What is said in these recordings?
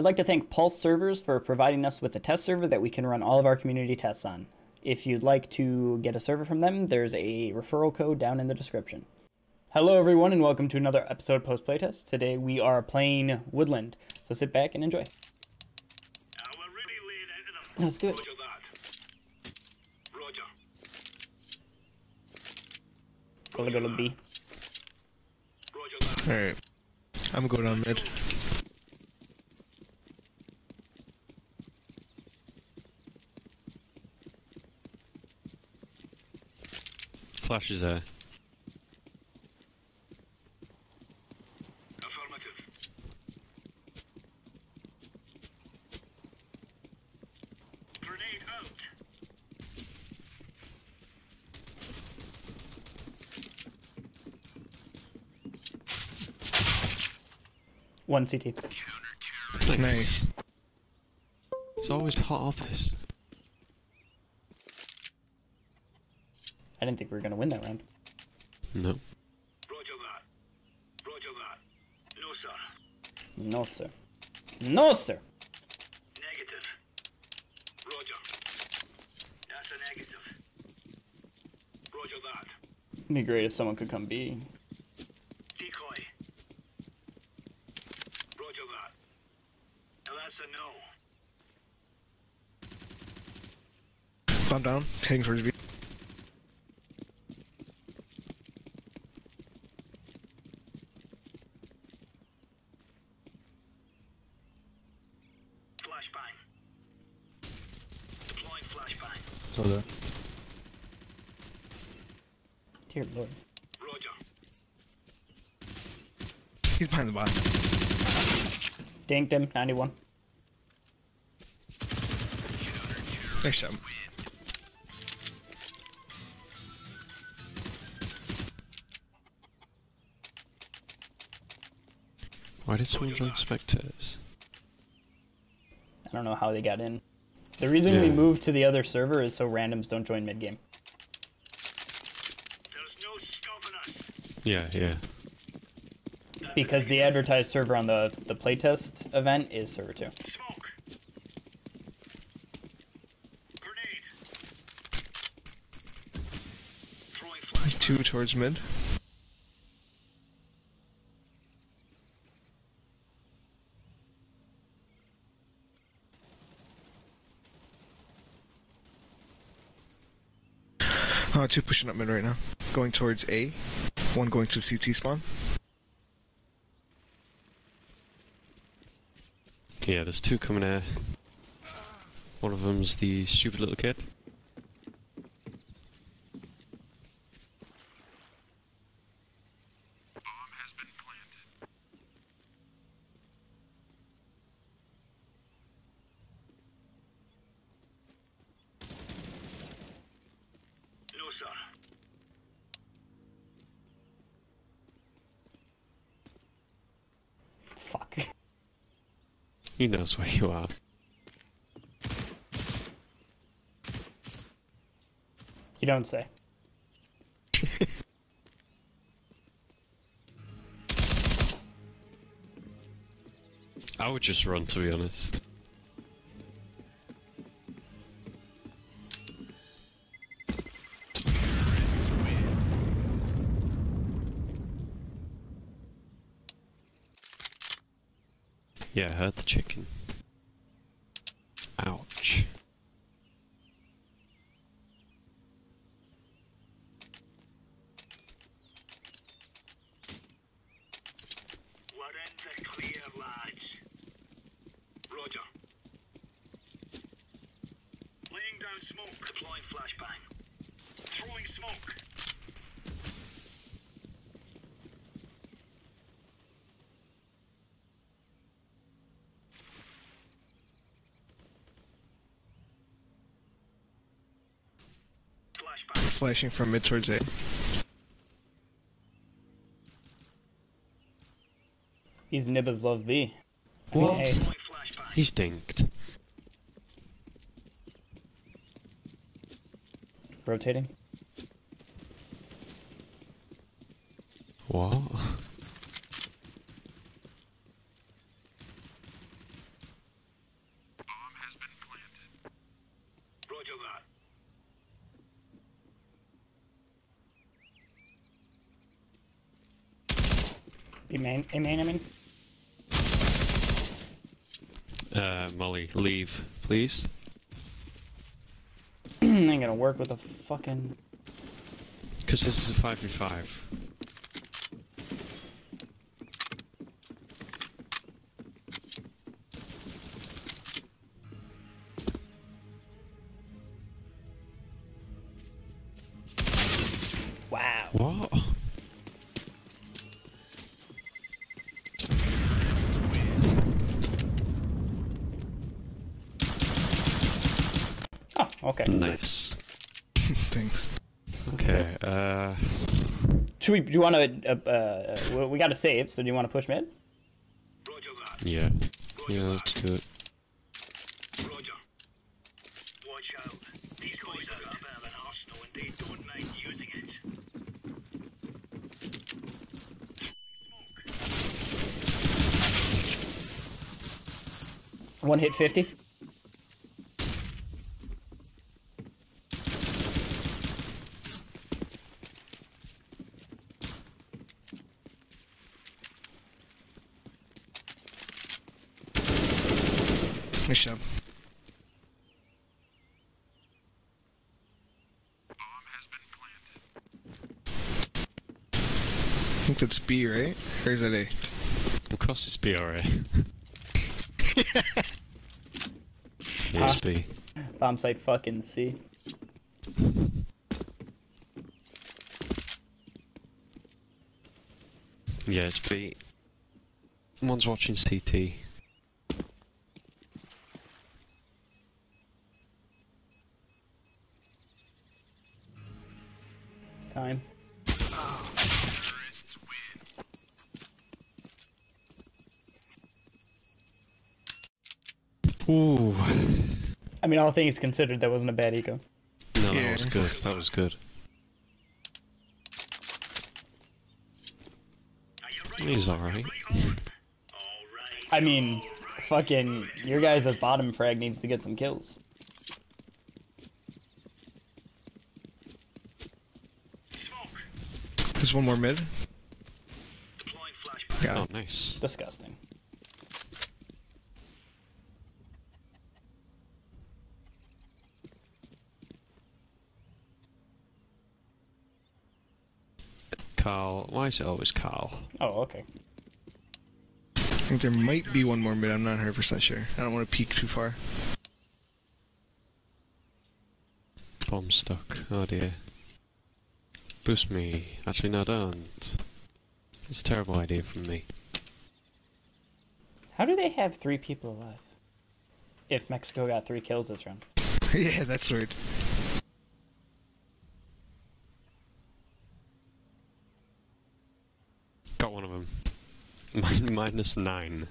I'd like to thank Pulse Servers for providing us with a test server that we can run all of our community tests on. If you'd like to get a server from them, there's a referral code down in the description. Hello everyone and welcome to another episode of Post Playtest. Today we are playing Woodland, so sit back and enjoy. Let's do it. Roger. Go to B. Alright. I'm going on mid. Flash is there. Affirmative. Grenade out. One CT. Nice. It's always hot office. I didn't think we were going to win that round. No. Roger that. Roger that. No, sir. No, sir. No, sir. Negative. Roger. That's a negative. Roger that. It'd be great if someone could come B. Decoy. Roger that. Now that's a no. Bomb down. Heading towards B. Flashbang. Deploying flashbang. So there. Dear Lord. Roger. He's behind the bot. Dinked him, 91. Nice job. Why did someone join spectators? I don't know how they got in. The reason we moved to the other server is so randoms don't join mid-game. There's no stopping us. Yeah. Because the advertised server on the playtest event is server 2. Smoke. Grenade. Throwing flash. Two towards mid. Two pushing up mid right now. Going towards A. One going to CT spawn. Yeah, there's two coming here. One of them's the stupid little kid. Bomb has been planted. No, sir. Fuck. He knows where you are. You don't say. I would just run, to be honest. Yeah, I heard the chicken. Ouch. We're in the clear, lads. Roger. Laying down smoke. Deploying flashbang. Throwing smoke. Flashbang. Flashing from mid towards A. These nibbas love B. What? Hey, Deploying flashbang. He's dinked. rotating. What? Be main, A main, I mean. Molly, leave, please. Ain't gonna work with a fucking... Because this is a 5v5. Wow. What? Oh, okay. Nice. Thanks. Okay, Should we, do you want to, we gotta save, so do you want to push mid? Roger that. yeah. Yeah, let's do it. Roger. Watch out. These guys have got a bit of an arsenal and they don't mind using it. One hit 50. Nice job. I think that's B, right? Or is that A? Of course it's B, alright. Yeah, it's B. Bomb site fucking C. Yeah, it's B. One's watching CT. Time. Ooh. I mean, all things considered, that wasn't a bad eco. No, Yeah. that was good. That was good. He's alright. I mean, fucking, your guys' bottom frag needs to get some kills. There's one more mid. Got Oh, it. nice. Disgusting. Carl. Why is it always Carl? Oh, okay. I think there might be one more mid. I'm not 100% sure. I don't want to peek too far. Bomb stuck. Oh dear. Boost me. Actually, no, don't. It's a terrible idea from me. How do they have 3 people alive? If Mexico got 3 kills this round. Yeah, that's weird. Got one of them. -9.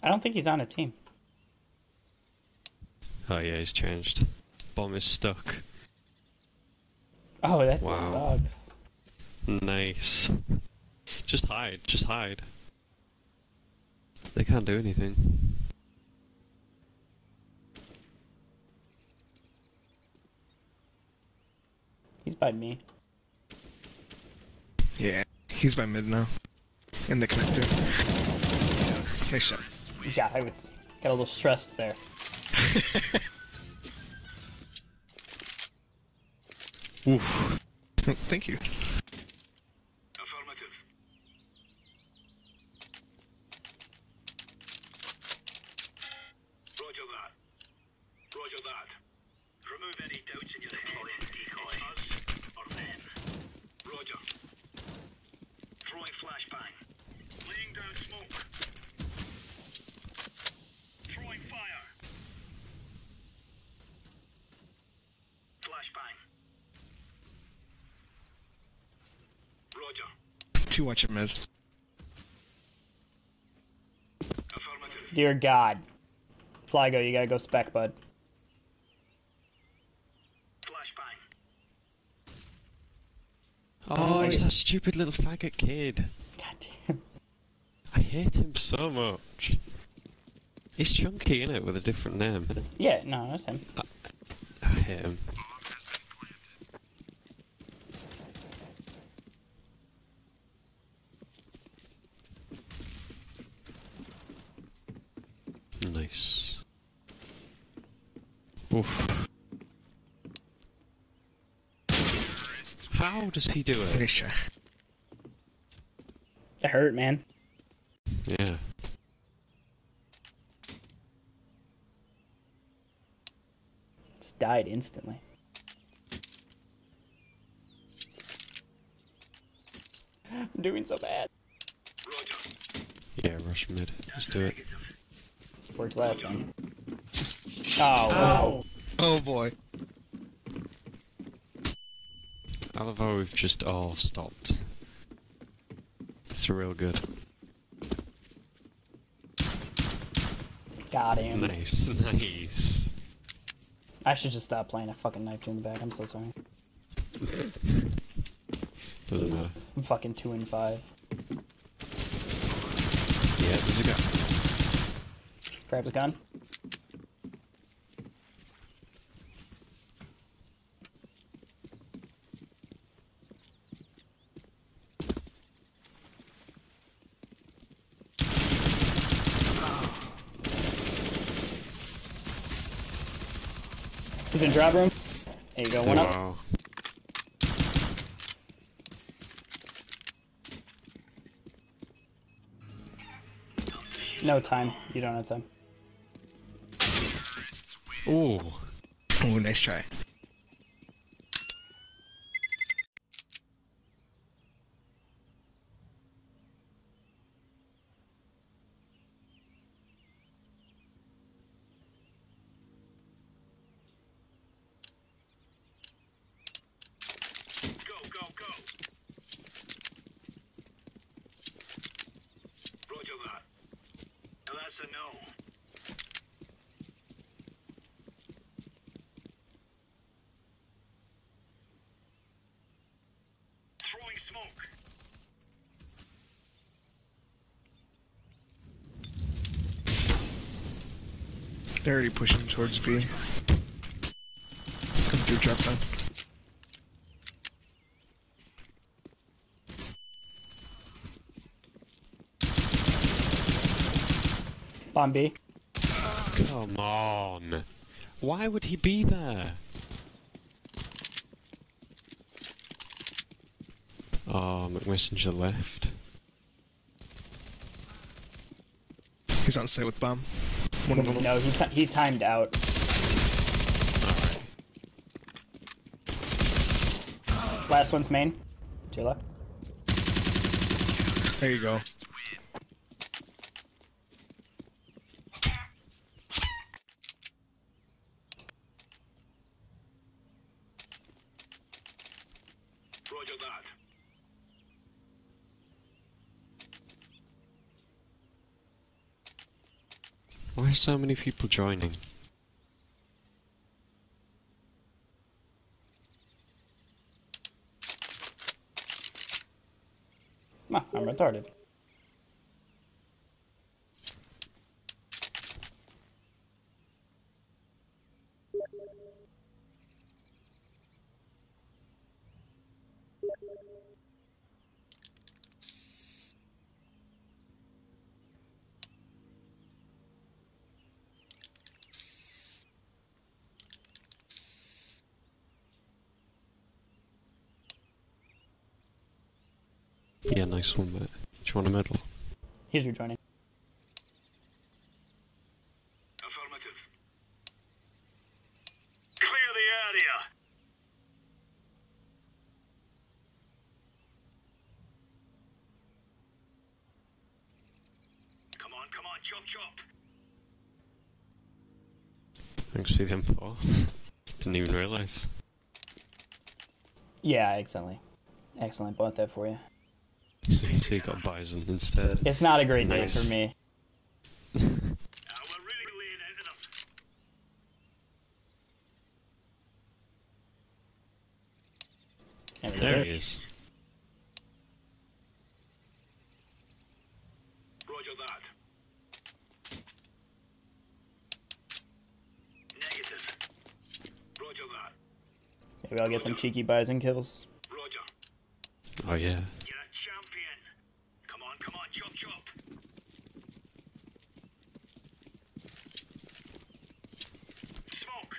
I don't think he's on a team. Oh yeah, he's changed. Bomb is stuck. Oh, that Wow. sucks. Nice. Just hide. Just hide. They can't do anything. He's by me. Yeah, he's by mid now. In the connector. Nice shot. Yeah, I was got a little stressed there. Oof. Thank you. Affirmative. Roger that. Roger that. Remove any doubts in your head. It's us or them. Roger. Throwing flashbang. Laying down smoke. Throwing fire. Flashbang. Roger. 2 watching mid. Affirmative. Dear God. Flygo, you gotta go spec, bud. Flashbang. Oh, it's wait. that stupid little faggot kid. God God damn. I hate him so much. He's chunky, innit, with a different name. Yeah, no, that's him. I hate him. Nice. Oof. How does he do it? Nice try. That hurt, man. Yeah. Just died instantly. I'm doing so bad. Yeah, rush mid. Let's do it. Worked last time. Oh, wow. Oh boy. I love how we've just all stopped. It's real good. Got him. Nice, nice. I should just stop playing. I fucking knifed you in the back. I'm so sorry. Doesn't matter. I'm fucking 2 and 5. Yeah, there's a guy. Grab his gun. He's in drop room. There you go, one up. Wow. No time. You don't have time. Ooh. Oh, nice try. Go, go, go. Roger that. Now that's a no. Throwing smoke. They're already pushing towards B. Come through, drop down. Bomb B. Come on. Why would he be there? Oh, McMessenger left. He's on site with bomb. One of them. No, he timed out. Alright. Last one's main. To your left. There you go. Roger that. Why are so many people joining? Ah, I'm retarded. Yeah, nice one, mate. Do you want a medal? He's rejoining. Affirmative. Clear the area. Come on, chop chop. Thanks for the info. Didn't even realise. Yeah, excellent bought that for you. So you got Bison instead. It's not a great day Nice. for me. We're really laying into them. There we There go. he is. Maybe I'll get some cheeky bison kills. Roger. Oh yeah. You're a champion. Come on, chop chop. Smoke.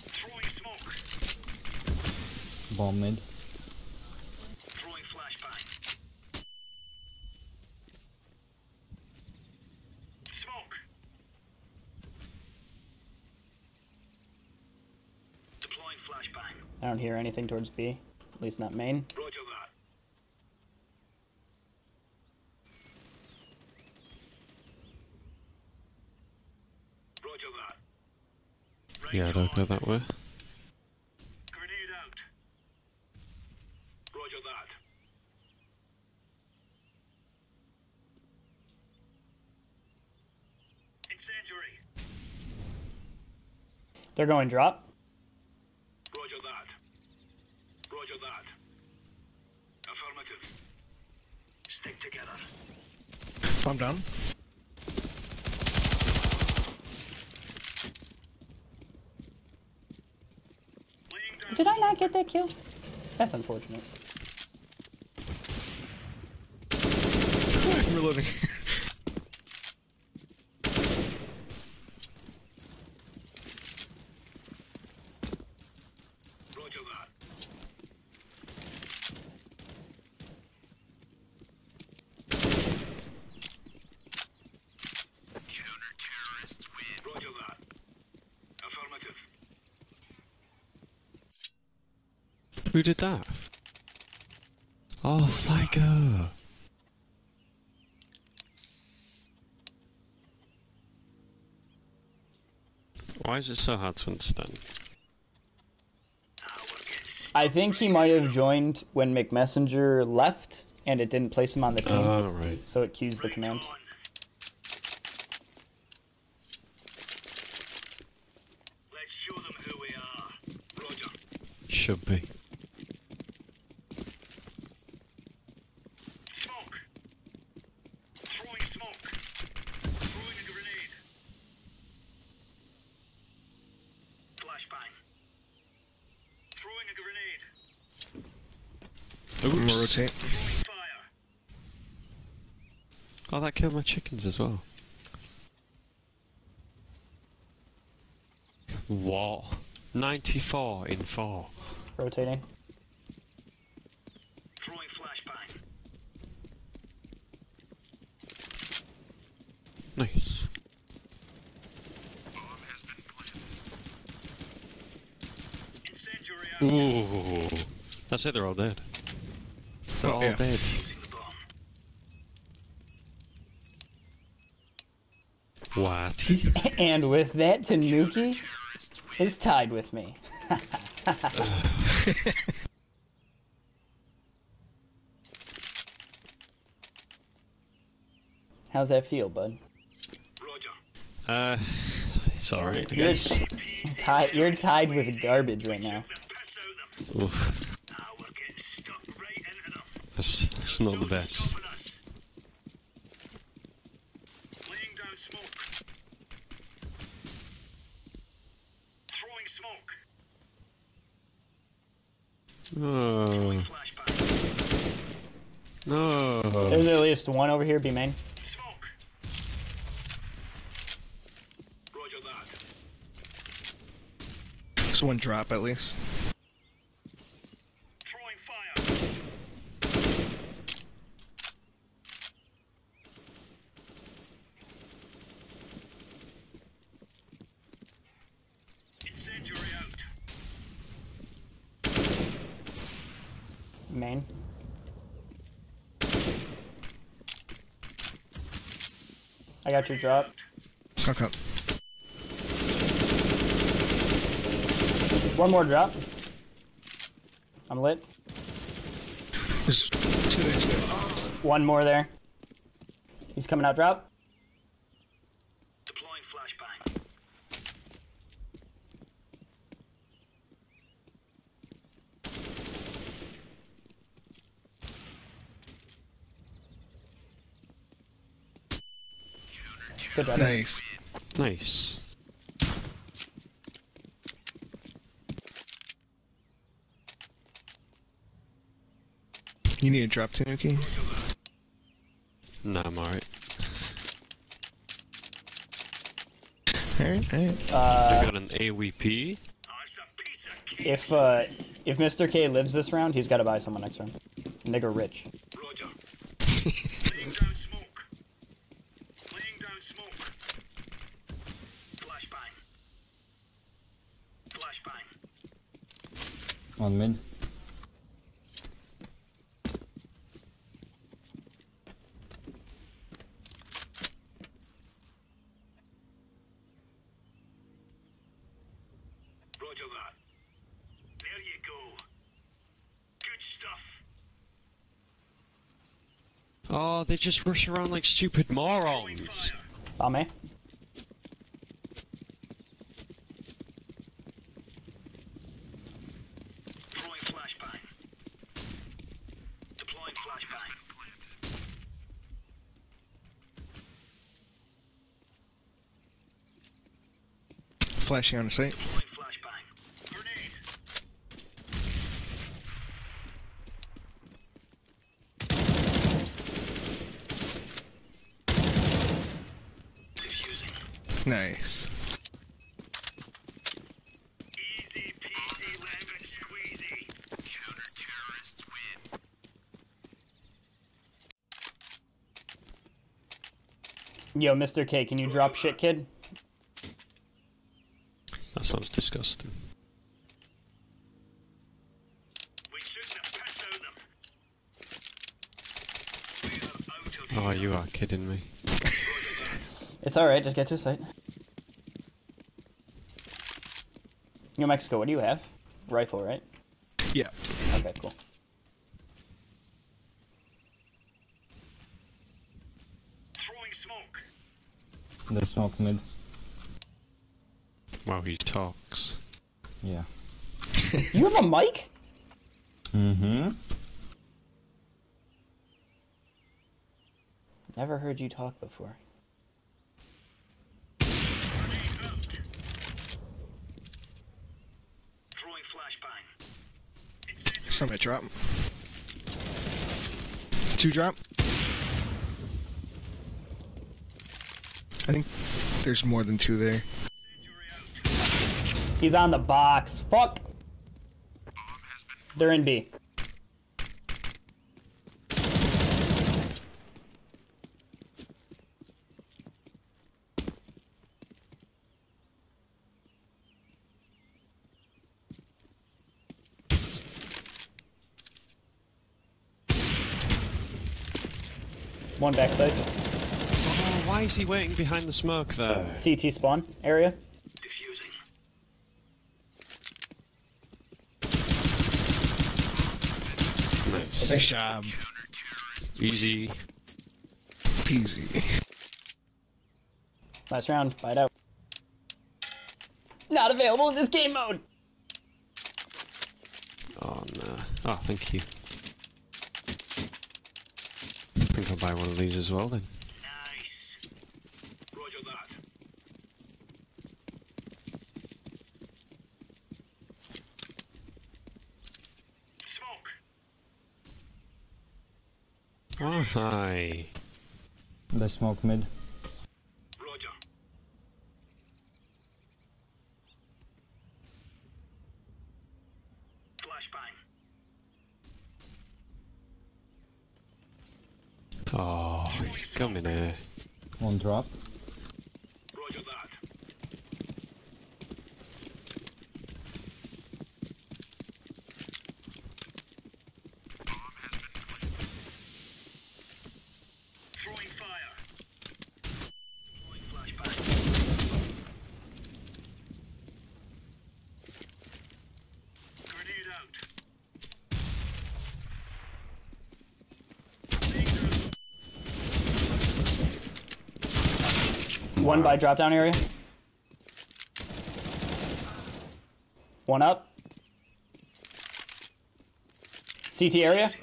Throwing smoke. Bomb mid. Throwing flashbang. Smoke. Deploying flashbang. I don't hear anything towards B. At least not main. Roger that. Roger that. Yeah, Range don't on. go that way. Grenade out. Roger that. Incendiary. They're going drop. Roger that. Roger that. Affirmative. Stick together. Bomb down. Laying down. Did I not get that kill? That's unfortunate. I'm reloading. Roger that. Counter-terrorists win. Roger that. Affirmative. Who did that? Oh, Flygo! Why is it so hard to understand? I think he might have joined when McMessenger left, and it didn't place him on the team, Oh, right. so it cues the command. On. Let's show them who we are. Roger. Should be. Smoke. Throwing smoke. Throwing a grenade. Flashbang. Throwing a grenade. I'm gonna Oops. rotate. Throwing fire. Oh, that killed my chickens as well. What? 94 in 4. Rotating. Throwing flashbang. Nice. Bomb has been planted. Incendiary out. Ooh. That's it, they're all dead. They're Oh, all yeah. dead. Using the bomb. What? And with that, Tanuki is tied with me. How's that feel, bud? Roger. It's alright, I You're, guess. you're tied with garbage right now. Pass out them. Oof. Now we're getting stuck right into them. That's not the best. Stopping us. Laying down smoke. Throwing smoke. No. Flashbang. No. There's at least one over here, B main. Smoke. Roger that. There's one drop at least. Throwing fire. Incendiary out. Main. I got your drop. Skunk up. One more drop. I'm lit. There's two there. One more there. He's coming out drop. Deploying flashbang. Good job. Nice. Nice. You need a drop Tanuki? No, I'm alright. Alright, alright. I got an AWP. If Mr. K lives this round, he's got to buy someone next round. Nigger rich. Roger. Laying down smoke. Laying down smoke. Flashbang. Flashbang. On mid. Roger that. There you go. Good stuff. Oh, they just rush around like stupid morons. Bomb A. Throwing flashbang. Deploying flashbang. Flashing on the site. Deploying flashbang. Grenade. Diffusing. Nice. Easy peasy lemon squeezy. Counter-terrorists win. Yo, Mr. K, can you drop shit, kid? That sounds disgusting. We shouldn't have passed out them. We are out of here. Oh, you are kidding me. It's alright, just get to a site. New Mexico, what do you have? Rifle, right? Yeah. Okay, cool. Throwing smoke. The smoke mid. Wow, he talks. Yeah. You have a mic? Mm-hmm. Never heard you talk before. Grenade out. Throwing flashbang. Incendiary. Summit drop. 2 drop. I think there's more than 2 there. Incendiary out. He's on the box. Fuck! They're in B. One backside. Oh, why is he waiting behind the smoke there? CT spawn area. Diffusing. Nice. Nice job. Easy. Peasy. Last round. Fight out. Not available in this game mode. Oh, no. Oh, thank you. I think I'll buy one of these as well then. Nice. Roger that. Smoke. Oh, hi. The smoke mid. Roger. Flashbang. Oh, he's coming here. One drop. Roger that. Throwing fire. Deploying flashbang. Grenade out. One by drop down area. One up. CT area.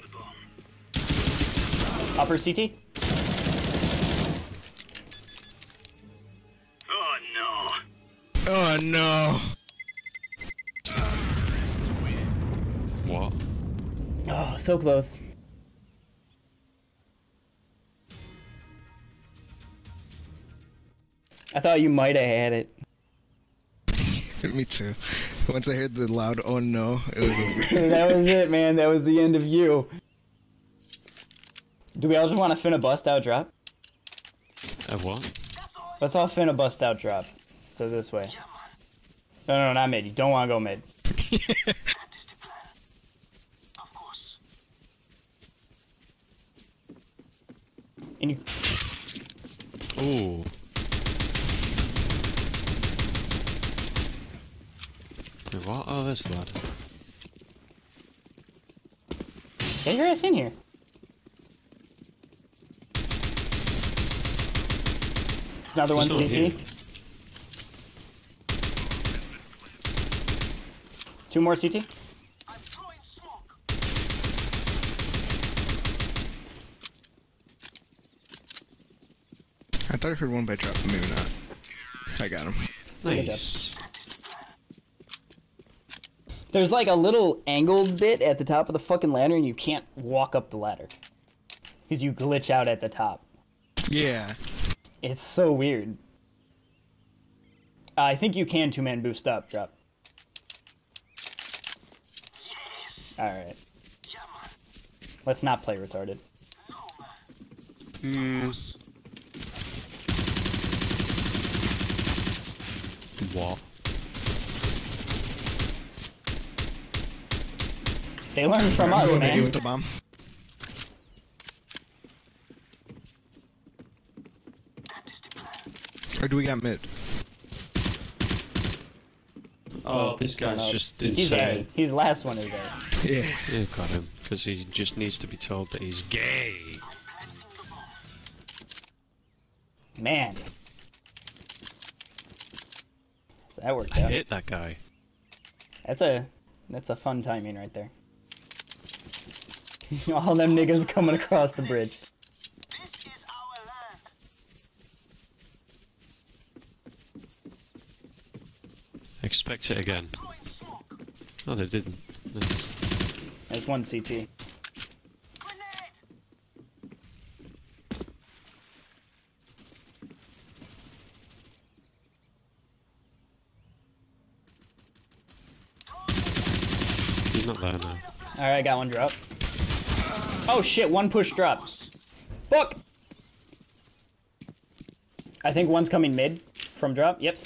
Upper CT. Oh no. Oh no. What? Oh, so close. I thought you might have had it. Me too. Once I heard the loud "oh no," it was over. That was it, man. That was the end of you. Do we all just want to finna bust out drop? What? Let's all finna bust out drop. So this way. No, not mid. You don't want to go mid. And you... Ooh. Wait, what? Oh, there's the ladder. Get your ass in here. Another one He's not here. CT. 2 more CT. I thought I heard one by drop, but maybe not. I got him. Nice. There's like a little angled bit at the top of the fucking ladder and you can't walk up the ladder. Because you glitch out at the top. Yeah. It's so weird. I think you can 2-man boost up, drop. Alright. Let's not play retarded. What? They learn from us, Going to you man. with the bomb. Or do we got mid? Oh, this guy's just He's A. insane. He's the last one is A. Yeah. Yeah, got him. Because he just needs to be told that he's gay. Man. So that worked I out. hate that guy. That's a fun timing right there. All them niggas coming across the bridge. This is our land. Expect it again. Oh, they didn't. Nice. There's one CT. Grenade. He's not there now. Alright, got one drop. Oh shit, one push drop. Fuck! I think one's coming mid from drop. Yep.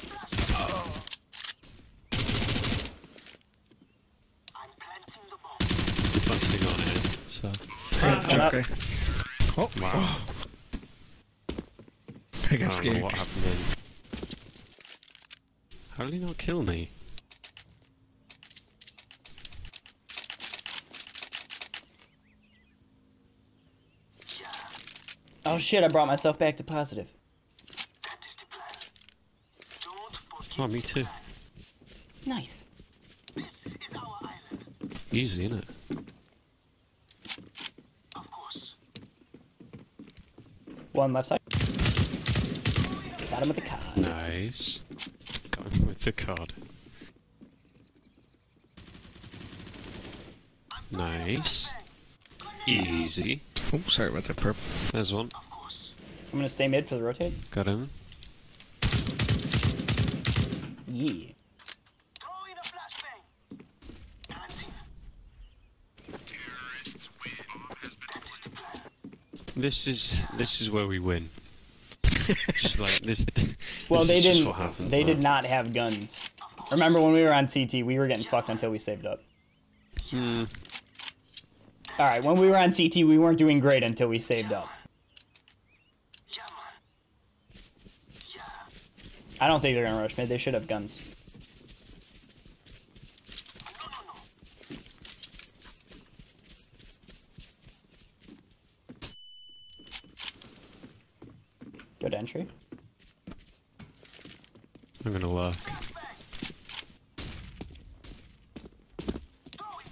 I'm planting the bomb. Planting on it, so. One up. Okay. Oh. Wow. I got I don't know scared. what happened then. How did he not kill me? Oh shit, I brought myself back to positive. That is the plan. Don't forget. Oh, me too. Nice. This is our island. Easy, innit? Of course. One left side. Got him with the card. Nice. Got him with the card. Nice. Easy. Oh, sorry about that, perp. There's one. I'm gonna stay mid for the rotate. Got him. Yeah. Throw in a flashbang. Planting. This is where we win. Just like this. Well, this they is just didn't. what happens They now. did not have guns. Remember when we were on CT, we were getting fucked until we saved up. All right, when we were on CT, we weren't doing great until we saved up. Yeah, man. Yeah. I don't think they're gonna rush mid. They should have guns. No. Good entry. I'm gonna lurk.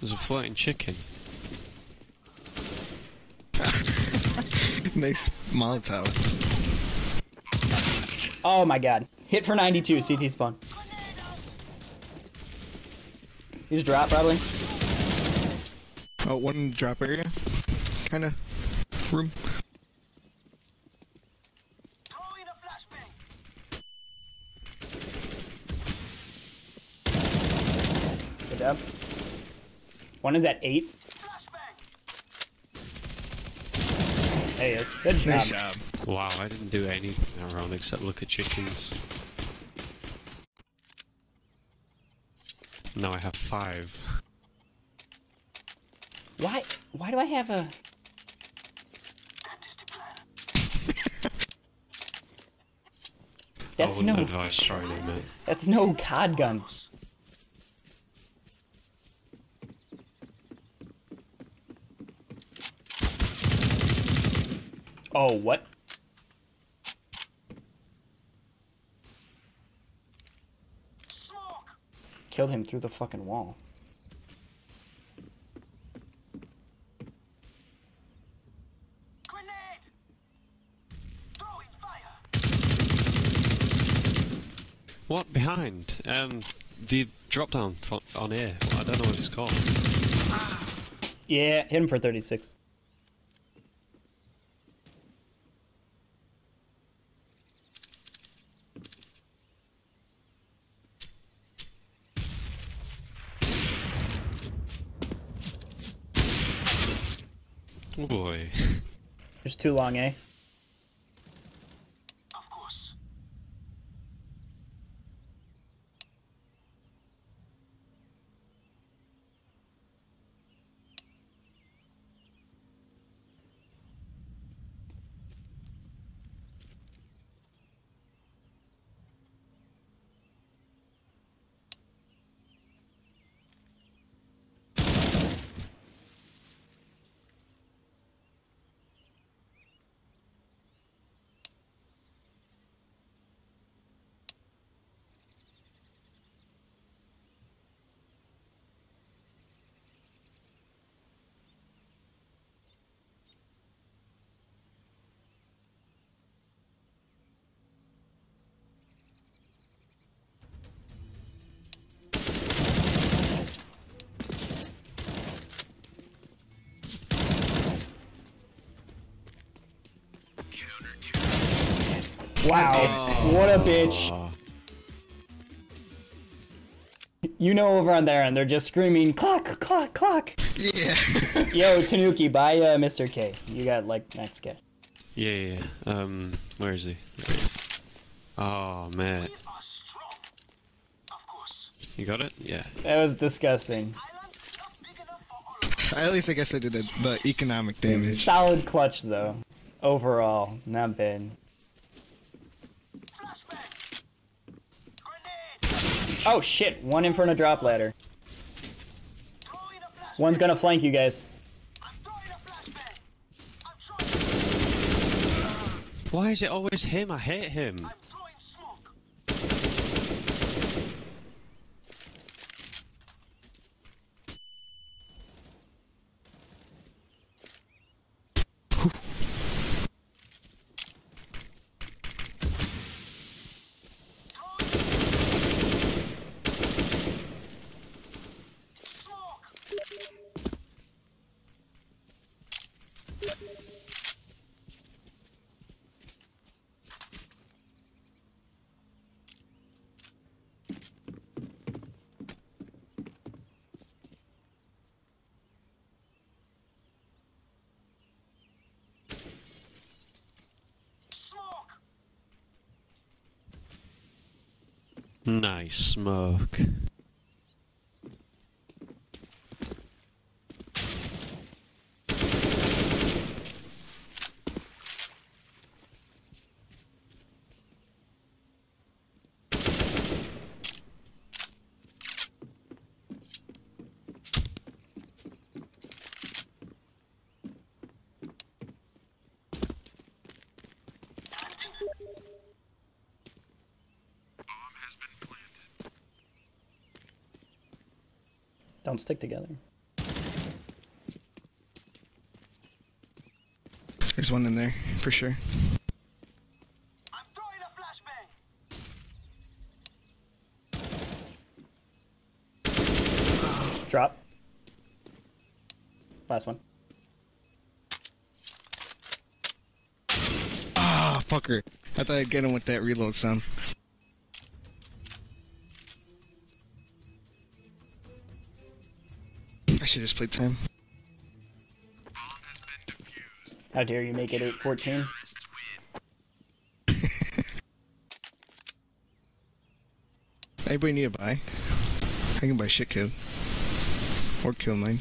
There's a floating chicken. Nice Molotov. Oh my god. Hit for 92, CT spawn. He's a drop, probably. Oh, one drop area. Kinda. Room. Throw in a flashbang. job. One is at 8. There he is. Good job. Nice job. Wow, I didn't do anything that round except look at chickens. Now I have 5. Why do I have a... That's I wouldn't no... advise trying it, mate. That's no COD gun. Oh, what? Killed him through the fucking wall. What? Behind? The drop down on air. I don't know what it's called. Yeah, hit him for 36. Oh boy. There's too long, eh? Of course. Wow, what a bitch. You know over on there and they're just screaming, clock, clock, clock. Yeah. Yo, Tanuki, buy Mr. K. You got like max K. Yeah. Where is he? There he is. Oh, mate. You got it? Yeah. That was disgusting. At least I guess I did the economic damage. Solid clutch though. Overall, not bad. Oh shit, one in front of drop ladder. One's gonna flank you guys. Why is it always him? I hate him. Nice smoke. Don't stick together. There's one in there, for sure. I'm throwing a flashbang. Drop. Last one. Ah, fucker. I thought I'd get him with that reload sound. I should just play time. How dare you make it 8-14? Anybody need a buy? I can buy shit kid. Or kill mine.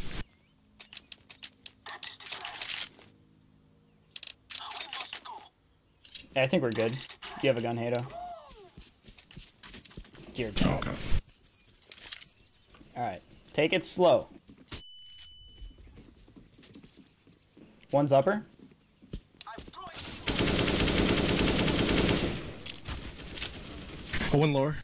I think we're good. You have a gun, Hado. Dear God. Okay. Alright. Take it slow. One's upper. Oh, one lower.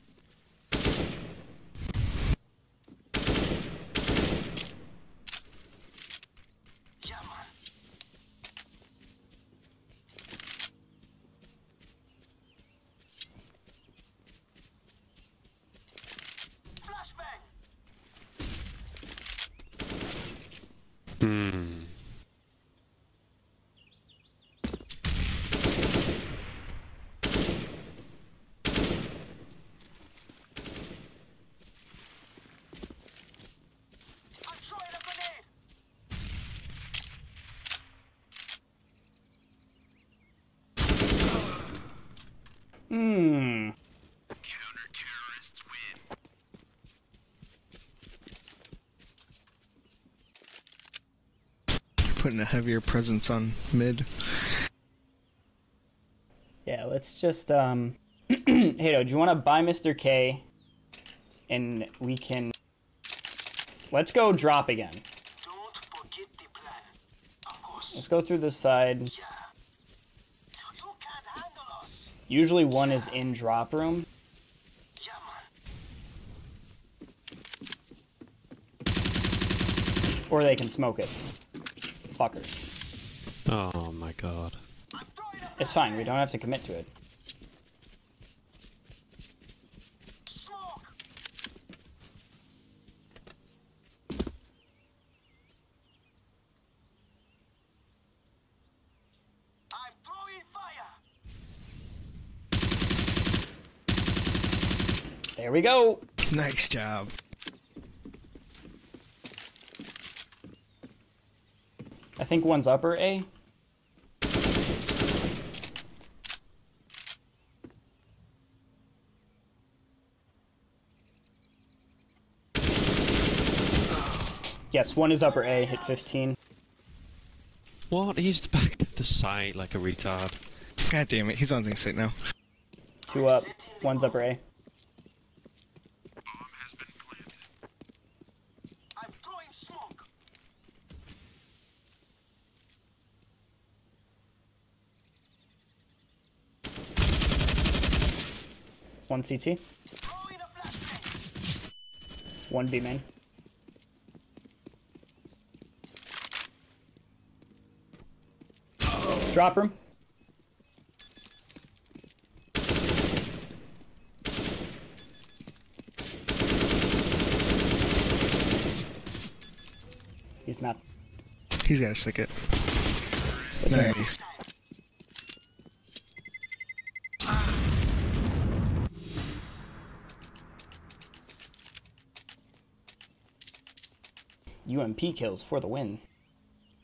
Hmm. Hmm. Counter-terrorists win. Putting a heavier presence on mid. Yeah, let's just, Hado, do you want to buy Mr. K? And we can... Let's go drop again. Don't forget the plan. Of course. Let's go through this side. You can't handle us. Usually one is in drop room. Yeah, man. Or they can smoke it. Fuckers. Oh my god. It's fine, we don't have to commit to it. Smoke. I'm throwing fire. There we go! Nice job. I think one's upper A. Yes, one is upper A, hit 15. What? He's the back of the site like a retard. God damn it, he's on thing site now. Two up, one's upper A. Bomb has been planted. I'm throwing smoke. One CT, Throwing a flashbang. one B main. Drop room. He's not. He's gotta stick it. Nice. UMP kills for the win.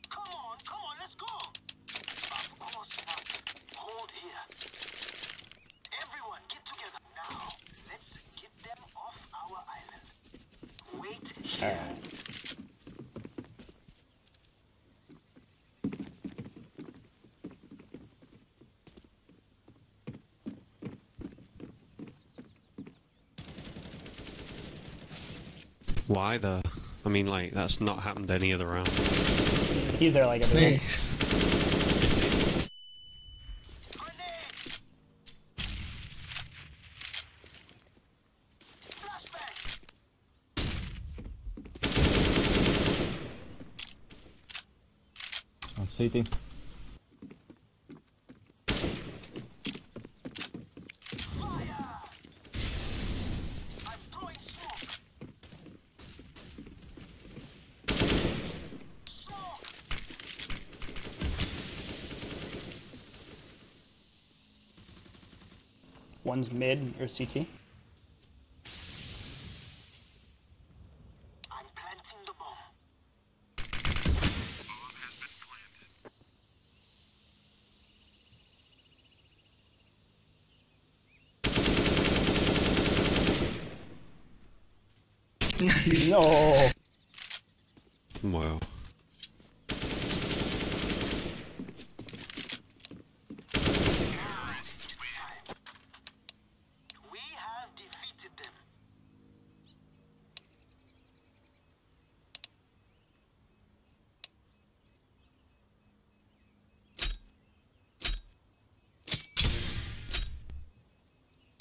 Come on, let's go. Of course not. Hold here. Everyone, get together now. Let's get them off our island. Wait here. Alright. Why the? I mean, like, that's not happened any other round. He's there like every day. Nice. Grenade. Flashbang. On CT. Fire. I'm throwing smoke. Smoke. One's mid or CT. I'm planting the bomb. Nice. No. Wow. We have defeated them.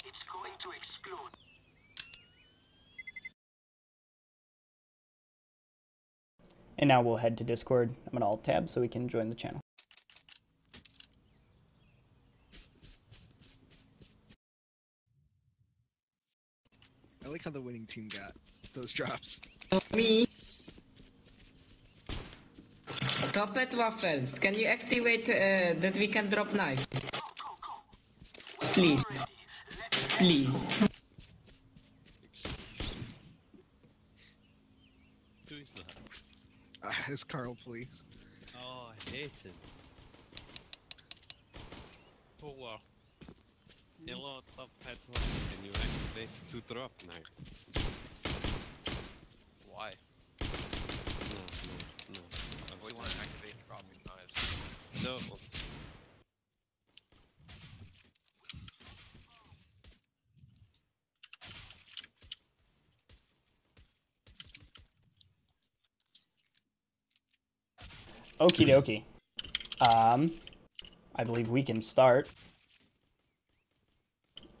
It's going to explode. And now we'll head to Discord. I'm gonna alt tab so we can join the channel. I like how the winning team got those drops. Me. TopHATTwaffles, can you activate that we can drop knives? Please. Please. Who is that? It's Carl, please. Oh, I hate him. Hello. Hello, TopHATTwaffle. Can you activate to drop now? Why? No. We want to activate dropping knives. No. Okie dokie. I believe we can start.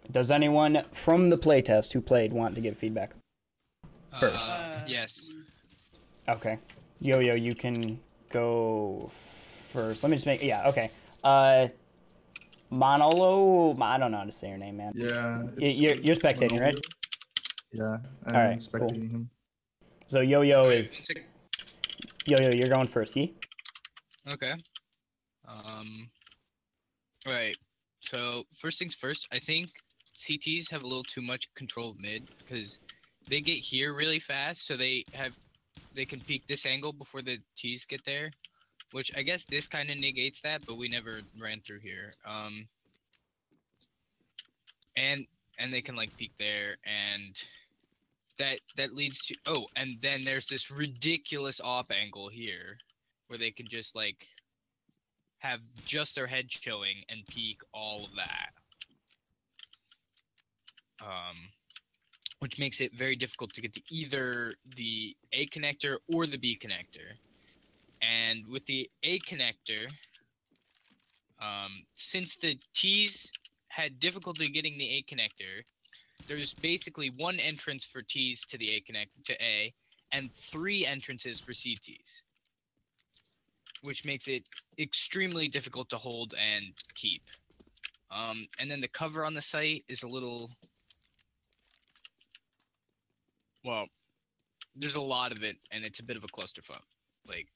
Does anyone from the playtest who played want to give feedback? First. Yes. Okay. Yo-Yo, you can go first. Let me just make... Yeah, okay. Monolho... I don't know how to say your name, man. Yeah. You're spectating, right? Yeah, I'm Alright, spectating him. So Yo-Yo is... Yo-Yo, you're going first, ye? Okay. Right. So first things first, I think CTs have a little too much control of mid because they get here really fast, so they can peek this angle before the T's get there, which I guess this kind of negates that, but we never ran through here. And they can like peek there, and that leads to and then there's this ridiculous op angle here where they can just like have just their head showing and peek all of that. Which makes it very difficult to get to either the A connector or the B connector. And with the A connector, since the T's had difficulty getting the A connector, there's basically one entrance for T's to the A connector to A, and 3 entrances for CTs, which makes it extremely difficult to hold and keep. And then the cover on the site is a little... Well, there's a lot of it, and it's a bit of a clusterfuck. Like,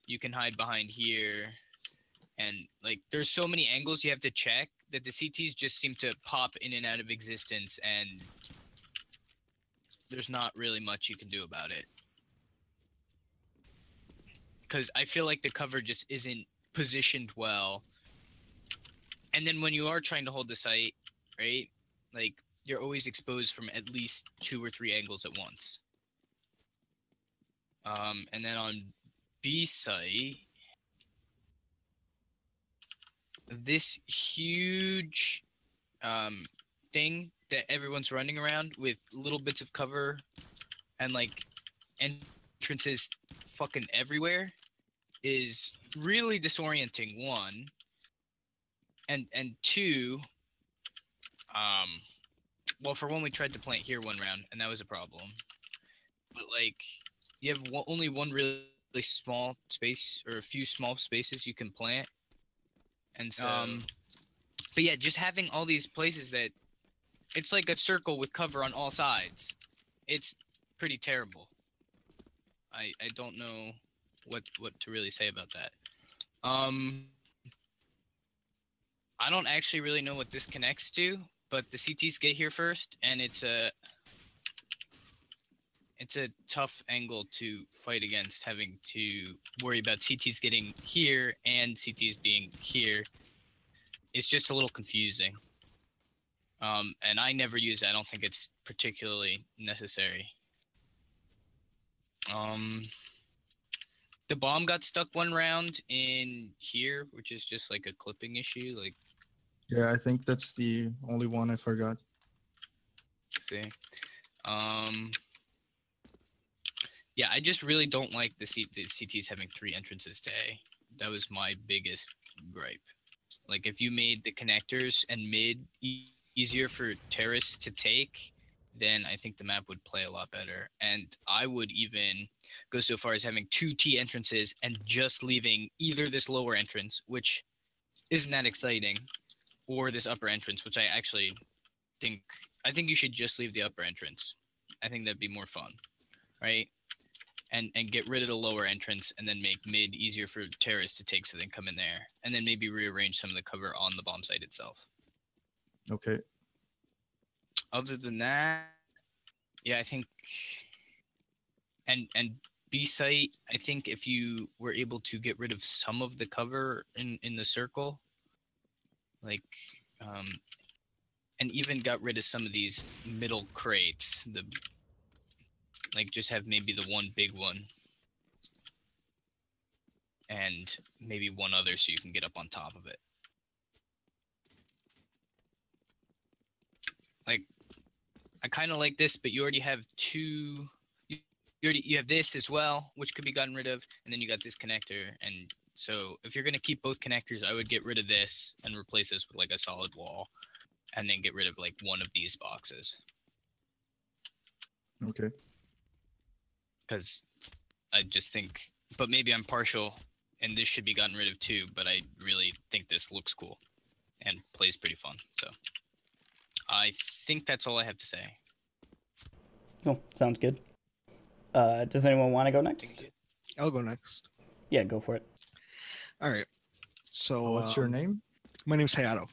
you can hide behind here, and, like, there's so many angles you have to check that the CTs just seem to pop in and out of existence, and there's not really much you can do about it. Because I feel like the cover just isn't positioned well. And then when you are trying to hold the site, right, like, you're always exposed from at least 2 or 3 angles at once. And then on B site, this huge thing that everyone's running around with little bits of cover and like entrances fucking everywhere is really disorienting, 1. And 2, well, for one, we tried to plant here 1 round, and that was a problem. But, like, you have only one really small space, or a few small spaces you can plant. And so... but yeah, just having all these places that... It's like a circle with cover on all sides. It's pretty terrible. I don't know what to really say about that. I don't actually really know what this connects to, but the CTs get here first, and it's a tough angle to fight against, having to worry about CTs getting here and CTs being here. It's just a little confusing. And I never use it. I don't think it's particularly necessary. The bomb got stuck one round in here, which is just like a clipping issue. Like, Yeah, I think that's the only one I forgot. see, yeah, I just really don't like the CTs having 3 entrances to A. That was my biggest gripe. Like, if you made the connectors and mid easier for terrorists to take, then I think the map would play a lot better. And I would even go so far as having 2 T entrances and just leaving either this lower entrance, which isn't that exciting, or this upper entrance, which I actually think you should just leave the upper entrance. I think that'd be more fun, right? And get rid of the lower entrance and then make mid easier for terrorists to take so they can come in there. And then maybe rearrange some of the cover on the bomb site itself. Okay. Other than that, yeah, I think and B site, I think if you were able to get rid of some of the cover in the circle, like and even got rid of some of these middle crates, like just have maybe the one big one and maybe one other so you can get up on top of it. Like, I kind of like this, but you already have 2. You have this as well, which could be gotten rid of, and then you got this connector. And so if you're gonna keep both connectors, I would get rid of this and replace this with like a solid wall, and then get rid of like one of these boxes. Okay. Because I just think, but maybe I'm partial, and this should be gotten rid of too. But I really think this looks cool and plays pretty fun. So I think that's all I have to say. Cool. Sounds good. Does anyone want to go next? I'll go next. Yeah, go for it. All right. So What's your name? My name's Hayato.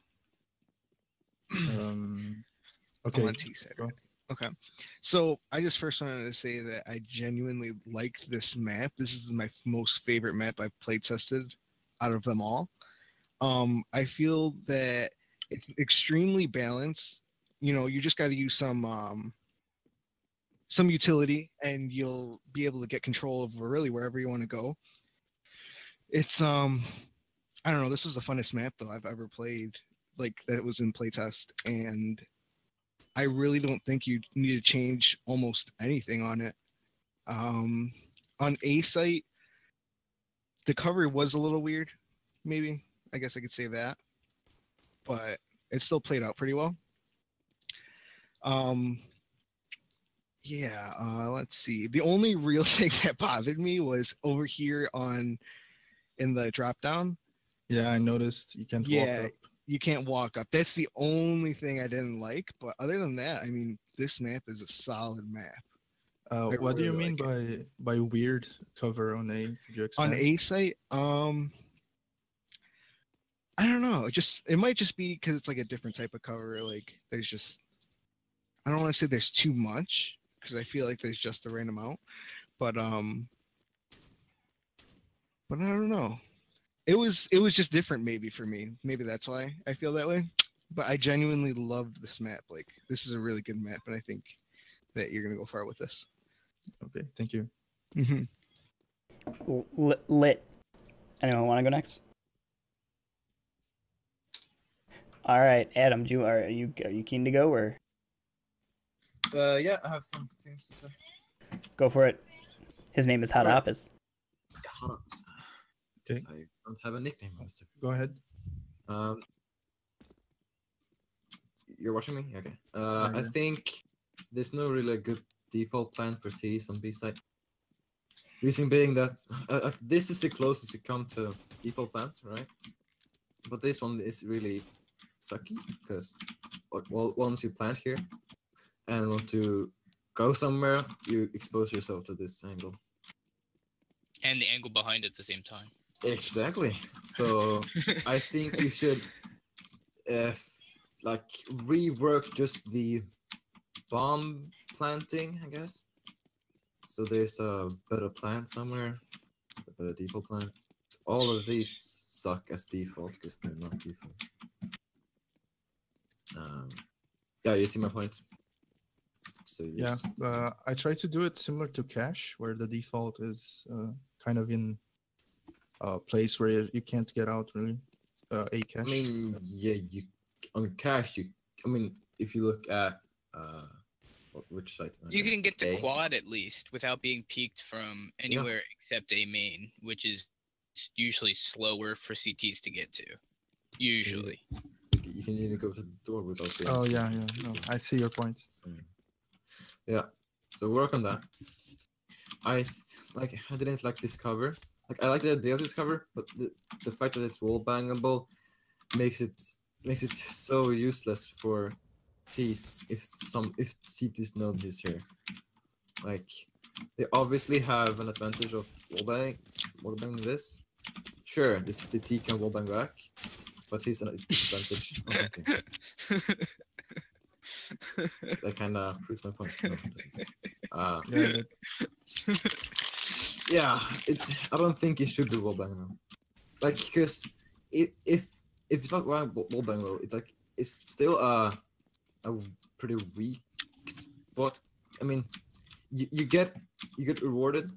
Okay. On T side. Okay. So I just first wanted to say that I genuinely like this map. This is my most favorite map I've play tested out of them all. I feel that it's extremely balanced. You know, you just got to use some utility and you'll be able to get control of really wherever you want to go. It's I don't know, this was the funnest map though I've ever played, like that was in playtest, and I really don't think you need to change almost anything on it. On A site, the cover was a little weird, maybe. I guess I could say that. But it still played out pretty well. Let's see. The only real thing that bothered me was over here in the drop down. Yeah, I noticed you can't walk up. You can't walk up. That's the only thing I didn't like. But other than that, I mean, this map is a solid map. What do you mean by weird cover on A? Could you explain? On A site, I don't know. It might just be because it's like a different type of cover. Like there's just, I don't want to say there's too much because I feel like there's just the right amount. But I don't know. It was just different maybe for me. Maybe that's why I feel that way. But I genuinely loved this map. Like this is a really good map, and I think that you're gonna go far with this. Okay, thank you. Mm-hmm. Lit. Anyone want to go next? All right, Adam. Are you keen to go or? Yeah, I have some things to say. Go for it. His name is Hadapis. Yeah, Hadapis. Okay. I don't have a nickname, Master. Go ahead. You're watching me? Okay. I think there's no really good default plan for T's on B side. Reason being that this is the closest you come to default plant, right? But this one is really sucky because once you plant here and want to go somewhere, you expose yourself to this angle. And the angle behind at the same time. Exactly. So I think you should like rework just the bomb planting, I guess. So there's a better plant somewhere, a better default plant. All of these suck as default because they're not default. Yeah, you see my point. so use. Yeah, I try to do it similar to cache, where the default is kind of in a place where you can't get out really. A cache. I mean, yeah, on cache, I mean, if you look at which site? You can get to A? quad at least without being peaked from anywhere except A main, which is usually slower for CTs to get to. Usually. You can even go to the door without being. Oh yeah. No, I see your point. So, yeah, so work on that. I didn't like this cover. Like I like the idea of this cover, but the fact that it's wall bangable makes it so useless for T's if CTs know this here. Like they obviously have an advantage of wall banging this. Sure, the T can wall bang back, but he's an advantage. That kind of proves my point. No, yeah, I don't think it should be wall bang now. Like, because if it's not wall bang though, it's like it's still a pretty weak spot. I mean, you get rewarded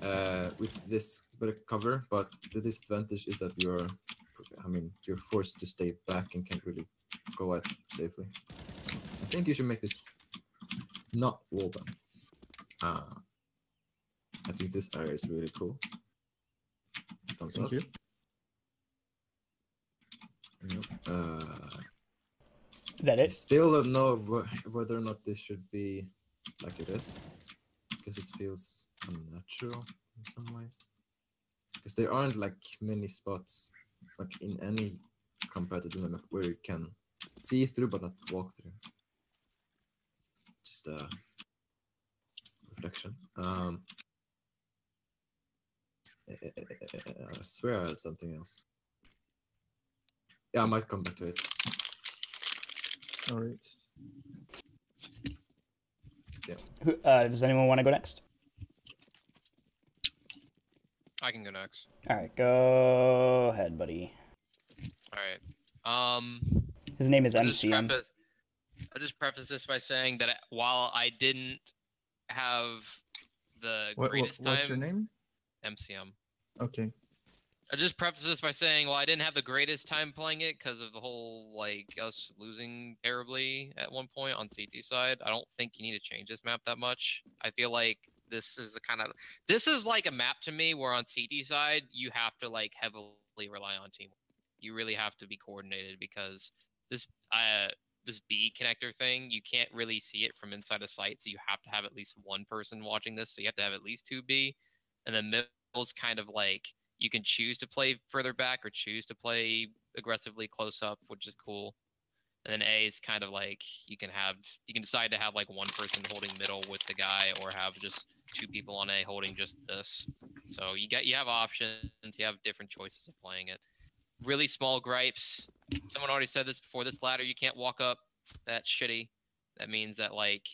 with this better cover, but the disadvantage is that you're forced to stay back and can't really go out safely. So I think you should make this not wall bang. I think this area is really cool. Thumbs up. Thank you. Is that it? Still don't know whether or not this should be like it is, because it feels unnatural in some ways. Because there aren't like many spots like in any competitive map where you can see through but not walk through. Just a reflection. I swear I had something else. Yeah, I might come back to it. All right. Yeah. Does anyone want to go next? I can go next. All right, go ahead, buddy. All right. His name is I'll MCM. just preface this by saying that while I didn't have the greatest What's time, your name? MCM. Okay. I just preface this by saying, well, I didn't have the greatest time playing it because of the whole, like, us losing terribly at one point on CT side. I don't think you need to change this map that much. I feel like this is this is like a map to me where on CT side, you have to, like, heavily rely on teamwork. You really have to be coordinated because this B connector thing, you can't really see it from inside a site, so you have to have at least one person watching this, so you have to have at least 2 B. And then middle's kind of like, you can choose to play further back or choose to play aggressively close up, which is cool. And then A is kind of like you can decide to have like one person holding middle with the guy, or have just 2 people on A holding just this. So you have options, you have different choices of playing it. Really small gripes. Someone already said this before. This ladder you can't walk up. That's shitty. That means that like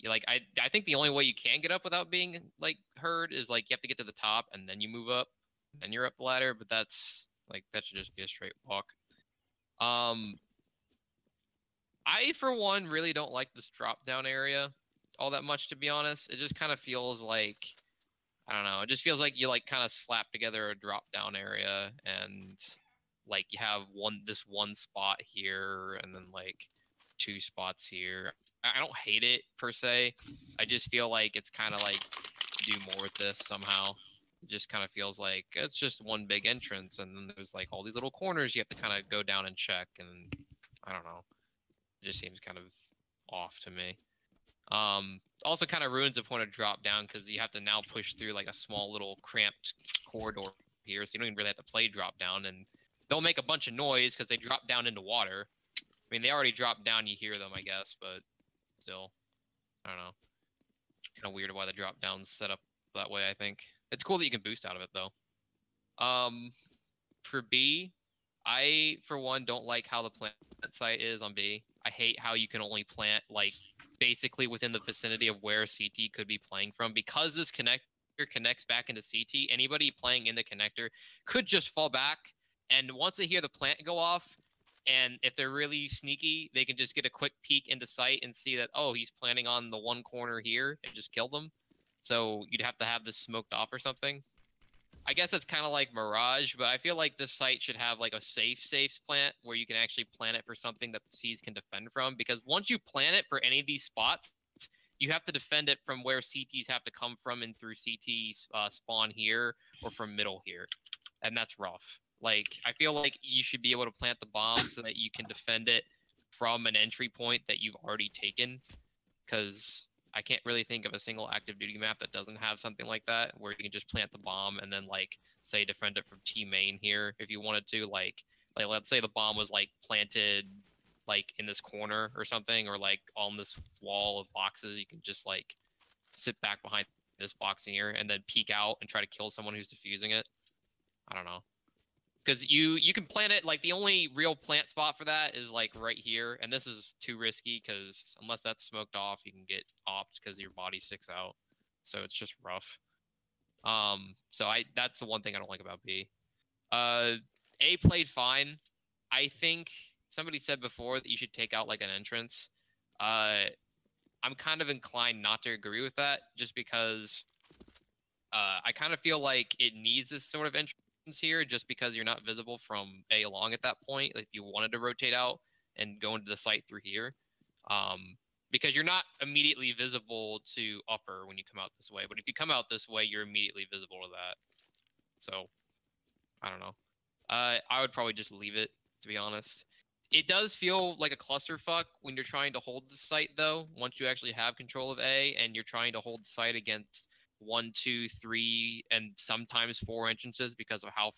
I think the only way you can get up without being like heard is like you have to get to the top and then you move up. Then you're up the ladder, but that should just be a straight walk. I for one really don't like this drop down area all that much, to be honest. It just kind of feels like, I don't know, it just feels like you like kind of slap together a drop down area and like you have this one spot here and then like 2 spots here. I don't hate it per se. I just feel like it's kind of like do more with this somehow. It just kind of feels like it's just one big entrance, and then there's like all these little corners you have to kind of go down and check, and I don't know. It just seems kind of off to me. Also kind of ruins the point of drop down because you have to now push through like a small little cramped corridor here, so you don't even really have to play drop down, and they'll make a bunch of noise because they drop down into water. I mean, they already dropped down, you hear them, I guess, but still, I don't know. Kind of weird why the drop down's set up that way, I think. It's cool that you can boost out of it, though. For B, I, for one, don't like how the plant site is on B. I hate how you can only plant, like, basically within the vicinity of where CT could be playing from. Because this connector connects back into CT, anybody playing in the connector could just fall back, and once they hear the plant go off, And if they're really sneaky, they can just get a quick peek into sight and see that, oh, he's planning on the one corner here and just kill them. So you'd have to have this smoked off or something. I guess it's kind of like Mirage, but I feel like this site should have like a safe plant where you can actually plant it for something that the Cs can defend from. Because once you plant it for any of these spots, you have to defend it from where CTs have to come from and through CT spawn here or from middle here. And that's rough. Like, I feel like you should be able to plant the bomb so that you can defend it from an entry point that you've already taken. Because I can't really think of a single active duty map that doesn't have something like that, where you can just plant the bomb and then, like, say defend it from T main here if you wanted to. Like let's say the bomb was, like, planted, like, in this corner or something, or, like, on this wall of boxes. You can just, like, sit back behind this box here and then peek out and try to kill someone who's defusing it. I don't know. Because you can plant it, like, the only real plant spot for that is, like, right here. And this is too risky, because unless that's smoked off, you can get opt because your body sticks out. So it's just rough. So that's the one thing I don't like about B. A played fine. I think somebody said before that you should take out, like, an entrance. I'm kind of inclined not to agree with that, just because I kind of feel like it needs this sort of entrance here, just because you're not visible from A long at that point. If you wanted to rotate out and go into the site through here, because you're not immediately visible to upper when you come out this way, but if you come out this way, you're immediately visible to that. So I don't know. I would probably just leave it, to be honest. It does feel like a clusterfuck when you're trying to hold the site, though. Once you actually have control of A and you're trying to hold the site against 1, 2, 3, and sometimes 4 entrances, because of how,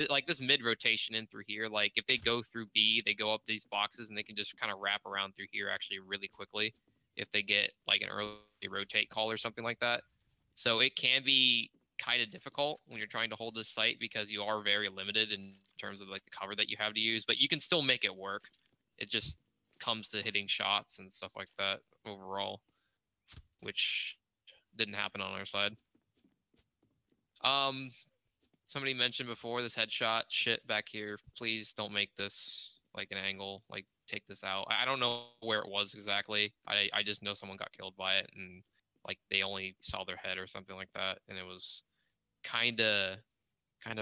like, this mid rotation in through here. Like, if they go through B, they go up these boxes and they can just kind of wrap around through here actually really quickly if they get, like, an early rotate call or something like that. So it can be kind of difficult when you're trying to hold this site, because you are very limited in terms of, like, the cover that you have to use, but you can still make it work. It just comes to hitting shots and stuff like that overall, which didn't happen on our side. Somebody mentioned before this headshot shit back here. Please don't make this like an angle. Like, take this out. I don't know where it was exactly. I just know someone got killed by it, and, like, they only saw their head or something like that, and it was kind of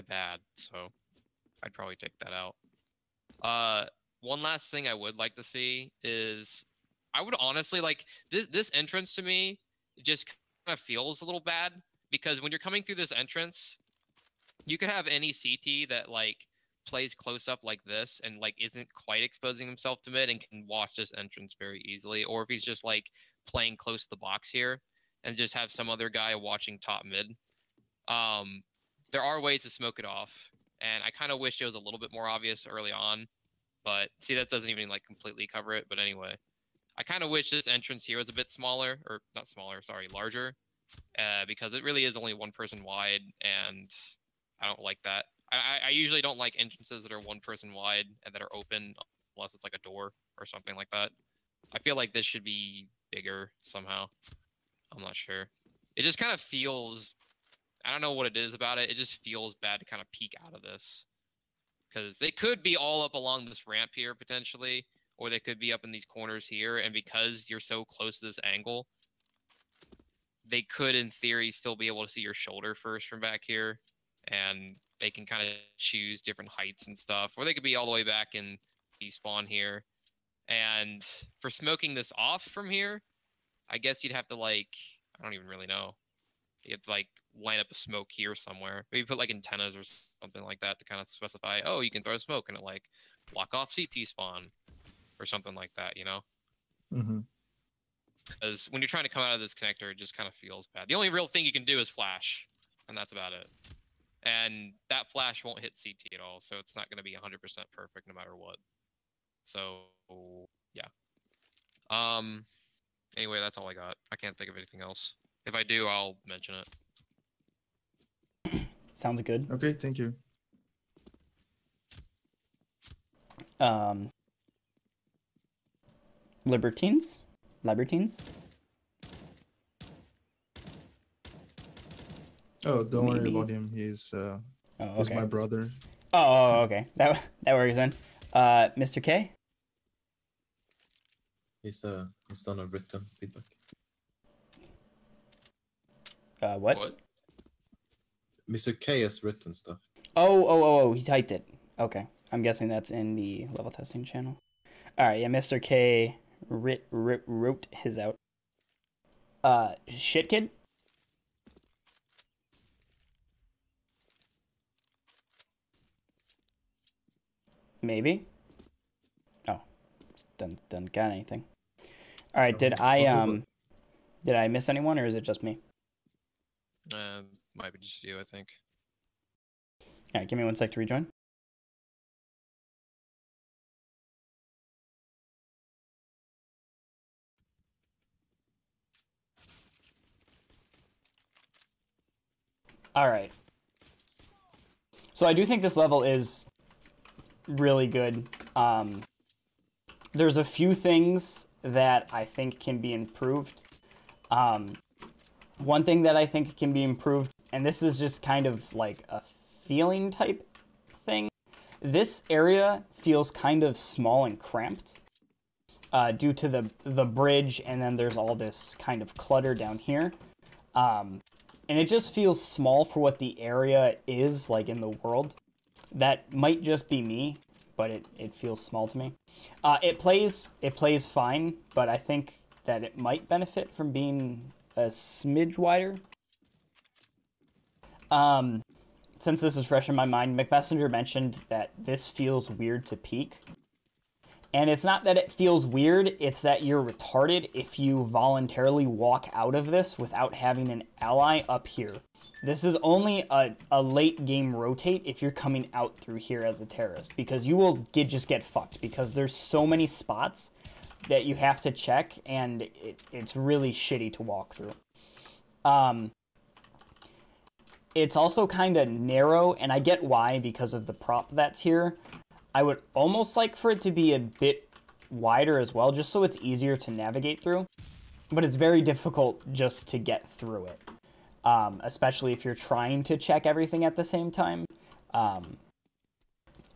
bad. So I'd probably take that out. One last thing I would like to see is, I would honestly like this entrance to me just kind of feels a little bad, because when you're coming through this entrance, you could have any CT that, like, plays close up like this and, like, isn't quite exposing himself to mid and can watch this entrance very easily, or if he's just, like, playing close to the box here and just have some other guy watching top mid. There are ways to smoke it off, and I kind of wish it was a little bit more obvious early on, but see, that doesn't even, like, completely cover it. But anyway, I kind of wish this entrance here was a bit smaller, or not smaller, sorry, larger, because it really is only one person wide, and I don't like that. I usually don't like entrances that are one person wide and that are open, unless it's like a door or something like that. I feel like this should be bigger somehow. I'm not sure. It just kind of feels, I don't know what it is about it. It just feels bad to kind of peek out of this, because they could be all up along this ramp here potentially, or they could be up in these corners here. And because you're so close to this angle, they could, in theory, still be able to see your shoulder first from back here, and they can kind of choose different heights and stuff, or they could be all the way back in despawn here. And for smoking this off from here, I guess you'd have to, like, I don't even really know. You have to, like, line up a smoke here somewhere. Maybe put, like, antennas or something like that to kind of specify, oh, you can throw smoke and it, like, block off CT spawn or something like that, you know? Mm-hmm. Because when you're trying to come out of this connector, it just kind of feels bad. The only real thing you can do is flash, and that's about it. And that flash won't hit CT at all, so it's not going to be 100% perfect no matter what. So, yeah. Anyway, that's all I got. I can't think of anything else. If I do, I'll mention it. Sounds good. Okay, thank you. Libertines? Oh, don't worry Maybe. about him. He's Oh, he's okay. my brother. Oh, okay. That works then. Mr. K? He's done a written feedback. What? Mr. K has written stuff. Oh, he typed it. Okay. I'm guessing that's in the level testing channel. Alright, yeah, Mr. K wrote his out. Shit kid? Maybe? Oh. Done got anything. Alright, did I miss anyone, or is it just me? Might be just you, I think. Alright, give me 1 sec to rejoin. Alright. So I do think this level is really good. There's a few things that I think can be improved. One thing that I think can be improved, and this is just kind of like a feeling type thing. This area feels kind of small and cramped due to the bridge, and then there's all this kind of clutter down here. And it just feels small for what the area is like in the world. That might just be me, but it feels small to me. It plays fine, but I think that it might benefit from being a smidge wider. Since this is fresh in my mind, McMessenger mentioned that this feels weird to peek. And it's not that it feels weird, it's that you're retarded if you voluntarily walk out of this without having an ally up here. This is only a late game rotate if you're coming out through here as a terrorist, because you will just get fucked, because there's so many spots that you have to check, and it's really shitty to walk through. It's also kind of narrow, and I get why, because of the prop that's here. I would almost like for it to be a bit wider as well, just so it's easier to navigate through. But it's very difficult just to get through it, especially if you're trying to check everything at the same time. I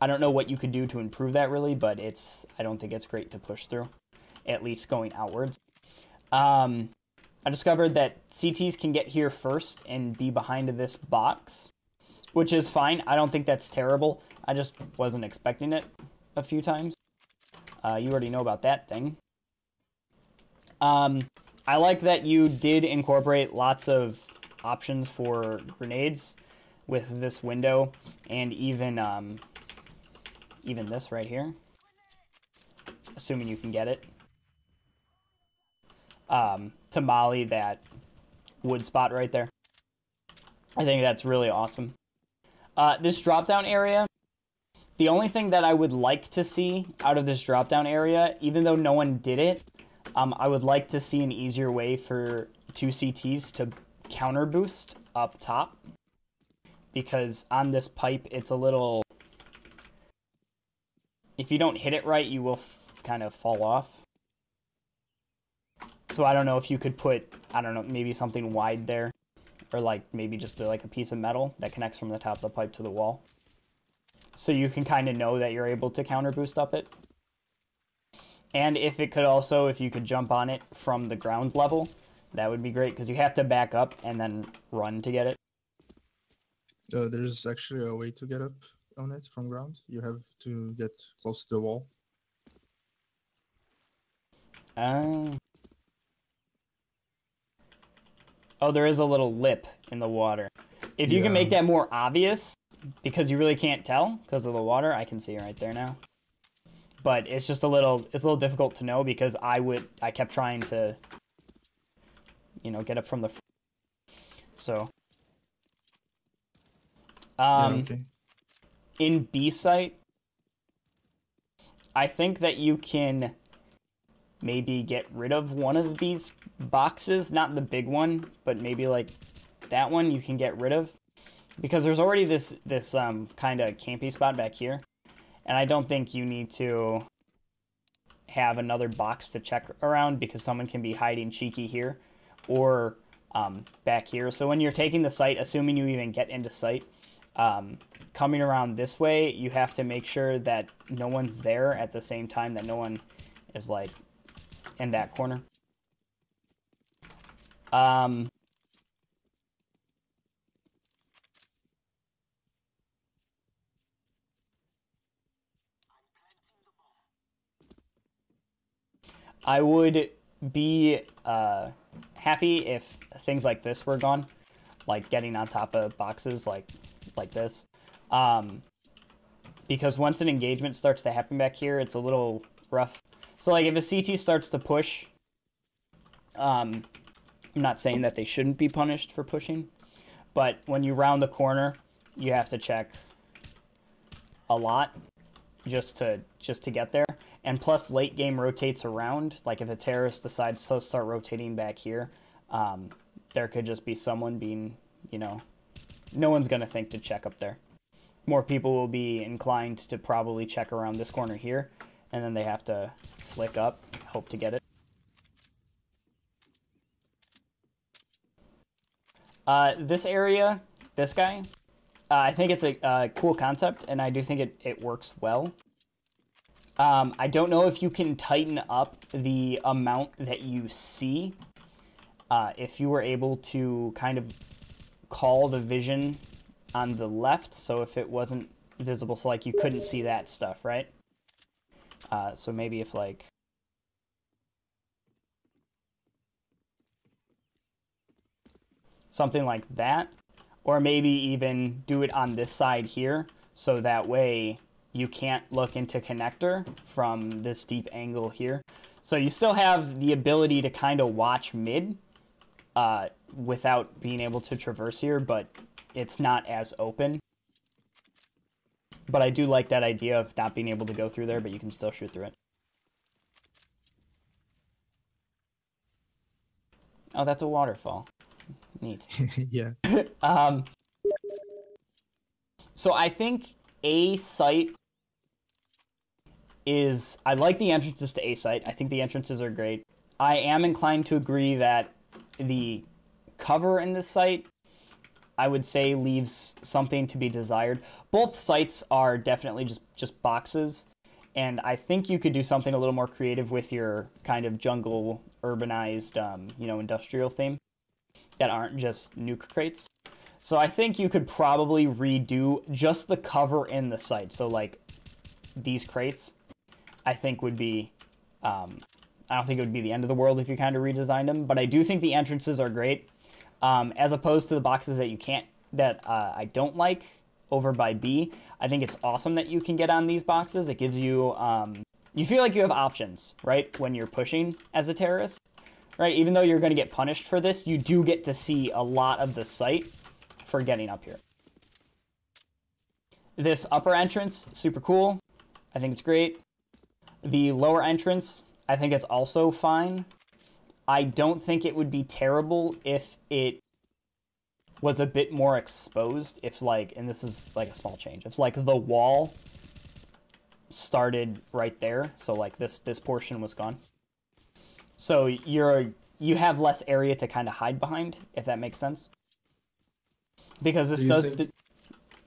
don't know what you could do to improve that really, but I don't think it's great to push through, at least going outwards. I discovered that CTs can get here first and be behind this box, which is fine. I don't think that's terrible. I just wasn't expecting it a few times. You already know about that thing. I like that you did incorporate lots of options for grenades with this window, and even this right here, assuming you can get it, to molly that wood spot right there. I think that's really awesome. This drop-down area, the only thing that I would like to see out of this drop-down area, even though no one did it, I would like to see an easier way for 2 CTs to counter boost up top. Because on this pipe, it's a little... If you don't hit it right, you will kind of fall off. So I don't know if you could put, I don't know, maybe something wide there. Or like maybe just like a piece of metal that connects from the top of the pipe to the wall. So you can kind of know that you're able to counter boost up it. And if it could also, if you could jump on it from the ground level, that would be great, because you have to back up and then run to get it. There's actually a way to get up on it from ground. You have to get close to the wall. Oh, there is a little lip in the water. If you can make that more obvious, because you really can't tell because of the water, I can see right there now. But it's just a little difficult to know, because I kept trying to, you know, get up from the so Okay. In B site, I think that you can maybe get rid of one of these boxes, not the big one, but maybe like that one you can get rid of, because there's already this kind of campy spot back here, and I don't think you need to have another box to check around, because someone can be hiding cheeky here or back here. So when you're taking the site, assuming you even get into site, Coming around this way, you have to make sure that no one's there at the same time, that no one is like in that corner. I would be happy if things like this were gone, like getting on top of boxes like this. Because once an engagement starts to happen back here, it's a little rough. So like if a CT starts to push, I'm not saying that they shouldn't be punished for pushing, but when you round the corner, you have to check a lot just to get there. And plus late game rotates around. Like if a terrorist decides to start rotating back here, there could just be someone being, you know, no one's going to think to check up there. More people will be inclined to probably check around this corner here, and then they have to flick up, hope to get it. This area, this guy, I think it's a cool concept, and I do think it works well. I don't know if you can tighten up the amount that you see. If you were able to kind of call the vision on the left, so if it wasn't visible, so like you couldn't see that stuff, right? So maybe if like something like that, or maybe even do it on this side here, so that way you can't look into connector from this deep angle here. So you still have the ability to kind of watch mid without being able to traverse here, but it's not as open. But I do like that idea of not being able to go through there, but you can still shoot through it. Oh, that's a waterfall. Neat. Yeah. So I think A site is, I like the entrances to A site. I think the entrances are great. I am inclined to agree that the cover in this site, I would say, leaves something to be desired. Both sites are definitely just boxes, and I think you could do something a little more creative with your kind of jungle, urbanized, you know, industrial theme that aren't just nuke crates. So I think you could probably redo just the cover in the site. So like these crates, I think would be, I don't think it would be the end of the world if you kind of redesigned them, but I do think the entrances are great. As opposed to the boxes that you can't, that I don't like over by B. I think it's awesome that you can get on these boxes. It gives you, you feel like you have options, right? When you're pushing as a terrorist, right? Even though you're going to get punished for this, you do get to see a lot of the site for getting up here. This upper entrance, super cool. I think it's great. The lower entrance, I think it's also fine. I don't think it would be terrible if it was a bit more exposed, if like, and this is like a small change, if like the wall started right there, so like this portion was gone. So you have less area to kind of hide behind, if that makes sense. Because this does...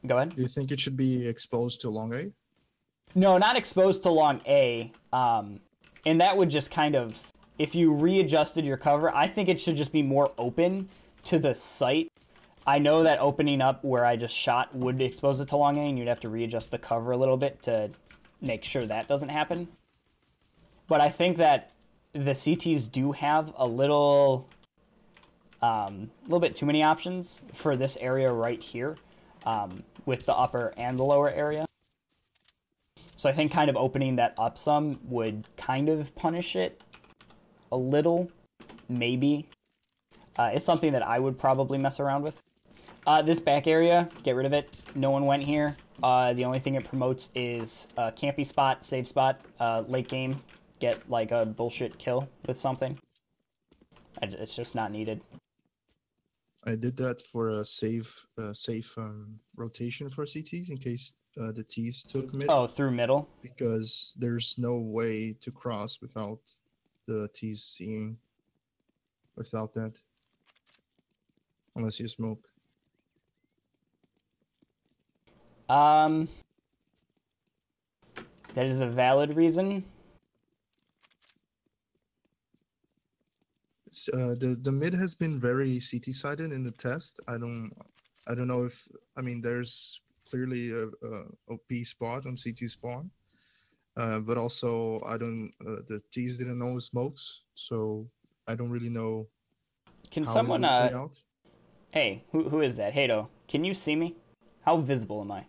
Go ahead. Do you think it should be exposed to long A? No, not exposed to long A. And that would just kind of... If you readjusted your cover, I think it should just be more open to the site. I know that opening up where I just shot would expose it to long A, and you'd have to readjust the cover a little bit to make sure that doesn't happen. But I think that the CTs do have a little bit too many options for this area right here, with the upper and the lower area. So I think kind of opening that up some would kind of punish it a little, maybe. It's something that I would probably mess around with. This back area, get rid of it. No one went here. The only thing it promotes is campy spot, save spot, late game, get like a bullshit kill with something. It's just not needed. I did that for a safe rotation for CTs in case the Ts took mid. Oh, through middle? Because there's no way to cross without the T's seeing, without that. Unless you smoke. That is a valid reason. The mid has been very CT sided in the test. I don't know if, I mean, there's clearly a OP spot on CT spawn, but also the T's didn't know smokes, so I don't really know. Can how someone it will play out. Hey, who is that? Hado, can you see me? How visible am I?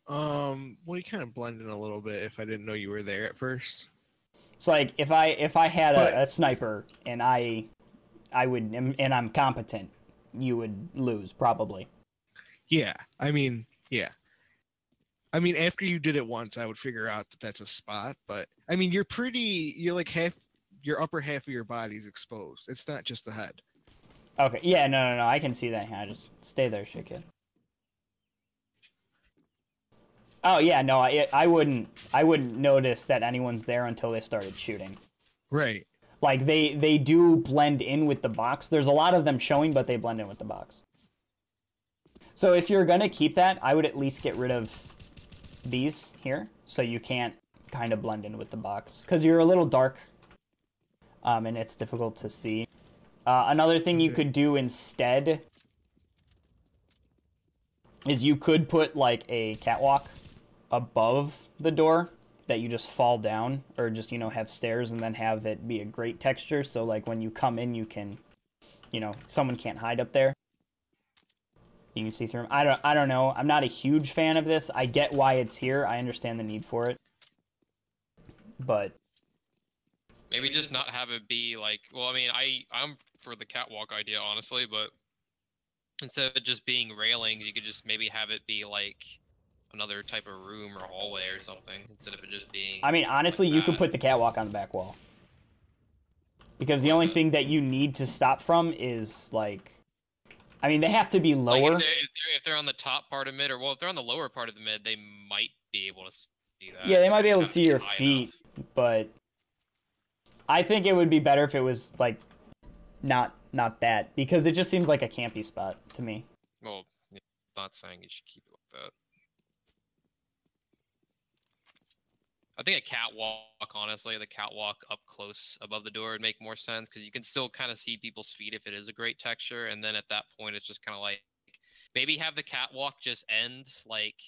Well, you kind of blend in a little bit if I didn't know you were there at first. It's like if I had a sniper and I would and I'm competent, you would lose probably. Yeah, I mean, yeah. I mean, after you did it once, I would figure out that that's a spot. But I mean, you're like your upper half of your body's exposed. It's not just the head. Okay, yeah, no, I can see that. Yeah, just stay there, shit kid. Oh yeah, no, I wouldn't notice that anyone's there until they started shooting. Right. Like they do blend in with the box. There's a lot of them showing, but they blend in with the box. So if you're gonna keep that, I would at least get rid of these here, so you can't kind of blend in with the box, because you're a little dark, and it's difficult to see. Another thing you could do instead is you could put like a catwalk above the door that you just fall down, or just, you know, have stairs and then have it be a great texture, so like when you come in you can, you know, someone can't hide up there. You can see through them. I don't know. I'm not a huge fan of this. I get why it's here. I understand the need for it. But maybe just not have it be like, well, I mean, I'm for the catwalk idea, honestly, but instead of it just being railings, you could just maybe have it be like another type of room or hallway or something, instead of it just being... I mean, honestly, like you could put the catwalk on the back wall. Because the only thing that you need to stop from is, like... I mean, they have to be lower. Like if they're on the top part of mid, or, well, if they're on the lower part of the mid, they might be able to see that. Yeah, they might be able to see your feet, but... I think it would be better if it was, like, not that, because it just seems like a campy spot to me. Well, I'm not saying you should keep it like that. I think a catwalk, honestly, the catwalk up close above the door would make more sense, because you can still kind of see people's feet if it is a great texture, and then at that point it's just kind of like, maybe have the catwalk just end, like,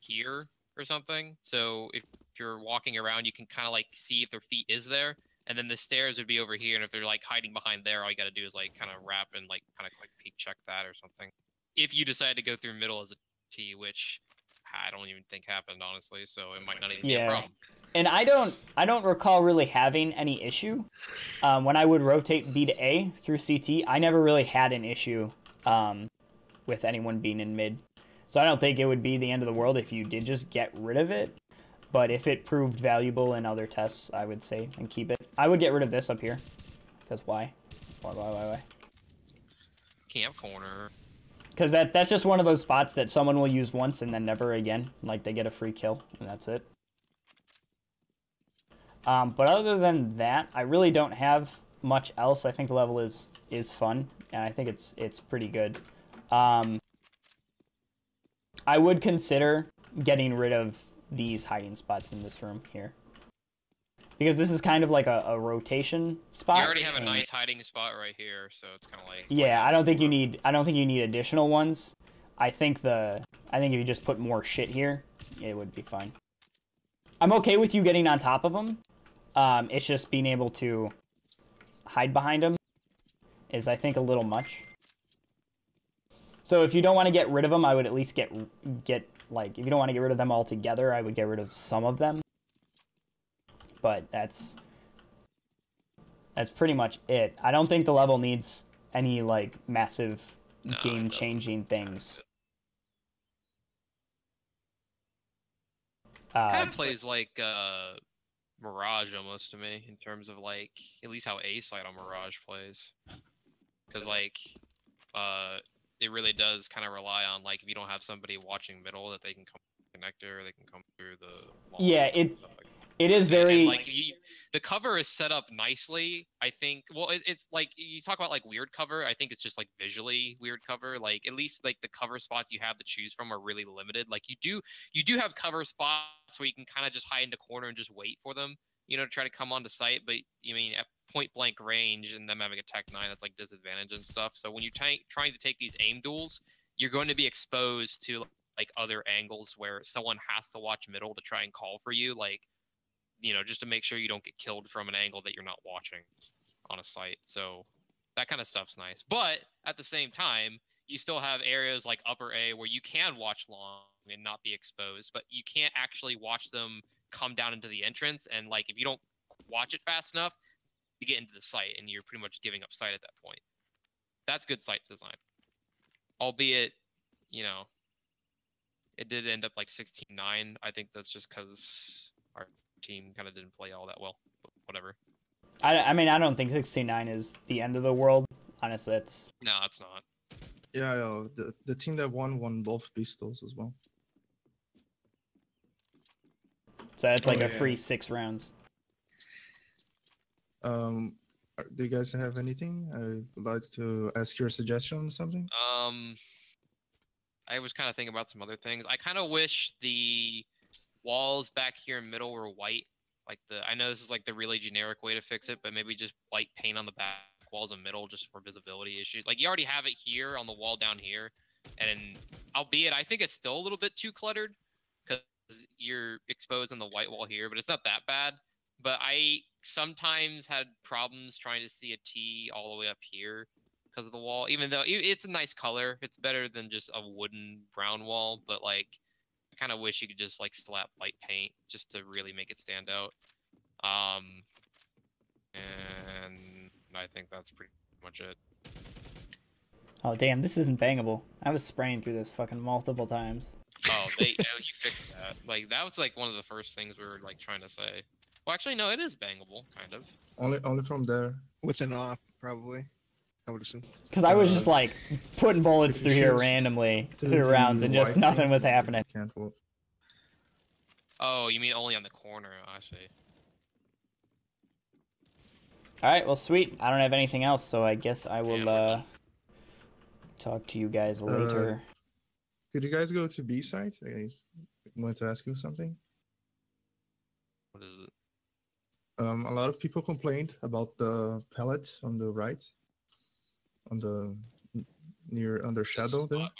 here or something, so if you're walking around you can kind of, like, see if their feet is there, and then the stairs would be over here, and if they're, like, hiding behind there, all you gotta do is, like, kind of wrap and, like, kind of quick peek check that or something. If you decide to go through middle as a T, which I don't even think happened, honestly, so it might not even be a problem. And I don't recall really having any issue. When I would rotate B to A through CT, I never really had an issue with anyone being in mid. So I don't think it would be the end of the world if you did just get rid of it. But if it proved valuable in other tests, I would say, and keep it. I would get rid of this up here. Because why? Why? Camp corner. Because that's just one of those spots that someone will use once and then never again. Like, they get a free kill, and that's it. But other than that, I really don't have much else. I think the level is fun, and I think it's pretty good. I would consider getting rid of these hiding spots in this room here, because this is kind of like a rotation spot. You already have a nice hiding spot right here, so it's kind of like... Yeah, I don't think you need additional ones. I think if you just put more shit here, it would be fine. I'm okay with you getting on top of them. It's just being able to hide behind them is, I think, a little much. So if you don't want to get rid of them, I would at least get like, if you don't want to get rid of them altogether, I would get rid of some of them. But that's pretty much it. I don't think the level needs any, like, massive game-changing things. Kind of plays like Mirage almost to me, in terms of, like, at least how A side on Mirage plays. Because, like, it really does kind of rely on, like, if you don't have somebody watching middle, that they can come through the connector, or they can come through the wall. Yeah, It is And, very like the cover is set up nicely. I think. Well, it's like you talk about like weird cover. I think it's just like visually weird cover. Like at least like the cover spots you have to choose from are really limited. Like you do have cover spots where you can kind of just hide in the corner and just wait for them, you know, to try to come onto site. But I mean, at point blank range and them having a Tech 9, that's like disadvantage and stuff. So when you're trying to take these aim duels, you're going to be exposed to like other angles where someone has to watch middle to try and call for you, like, you know, just to make sure you don't get killed from an angle that you're not watching on a site. So that kind of stuff's nice. But at the same time, you still have areas like upper A where you can watch long and not be exposed, but you can't actually watch them come down into the entrance. And like, if you don't watch it fast enough, you get into the site and you're pretty much giving up site at that point. That's good site design. Albeit, you know, it did end up like 16-9. I think that's just because our team kind of didn't play all that well, but whatever. I mean, I don't think 16-9 is the end of the world. Honestly, it's... No, it's not. Yeah, the team that won both pistols as well. So it's like a free 6 rounds. Do you guys have anything? I would like to ask your suggestion on something. I was kind of thinking about some other things. I kind of wish the walls back here in middle were white. Like I know this is like the really generic way to fix it, but maybe just white paint on the back walls in middle just for visibility issues. Like you already have it here on the wall down here, and albeit I think it's still a little bit too cluttered because you're exposed on the white wall here, but it's not that bad. But I sometimes had problems trying to see a T all the way up here because of the wall, even though it's a nice color. It's better than just a wooden brown wall, but like I kind of wish you could just like slap white paint just to really make it stand out. And I think that's pretty much it. Oh damn, this isn't bangable. I was spraying through this fucking multiple times. Oh, you fixed that. Like that was like one of the first things we were like trying to say. Well, actually, no, it is bangable, kind of. Only from there. With an op, probably. I would assume. Because I was just like putting bullets through here randomly through rounds and just nothing was happening. Can't vote. Oh, you mean only on the corner? I see. Alright, well sweet. I don't have anything else, so I guess I will talk to you guys later. Could you guys go to B site? I wanted to ask you something. What is it? A lot of people complained about the pallet on the right, on the under shadow there.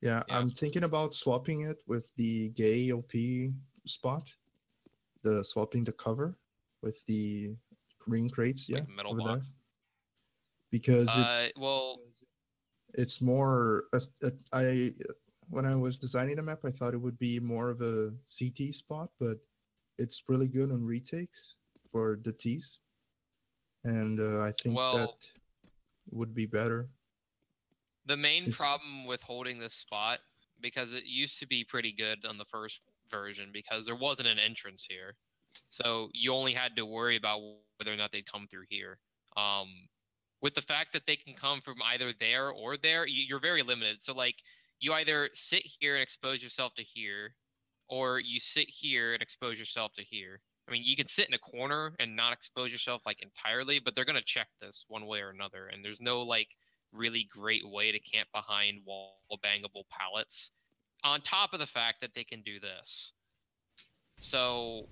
Yeah, I'm thinking about swapping it with the gay OP spot. Swapping the cover with the green crates, like metal box. There. Because it's more. When I was designing the map, I thought it would be more of a CT spot, but it's really good on retakes for the Ts, and I think that would be better. The main problem with holding this spot, because it used to be pretty good on the first version, because there wasn't an entrance here, so you only had to worry about whether or not they'd come through here. With the fact that they can come from either there or there, you're very limited. So like, you either sit here and expose yourself to here, or you sit here and expose yourself to here. I mean, you can sit in a corner and not expose yourself like entirely, but they're going to check this one way or another. And there's no like really great way to camp behind wall bangable pallets on top of the fact that they can do this. So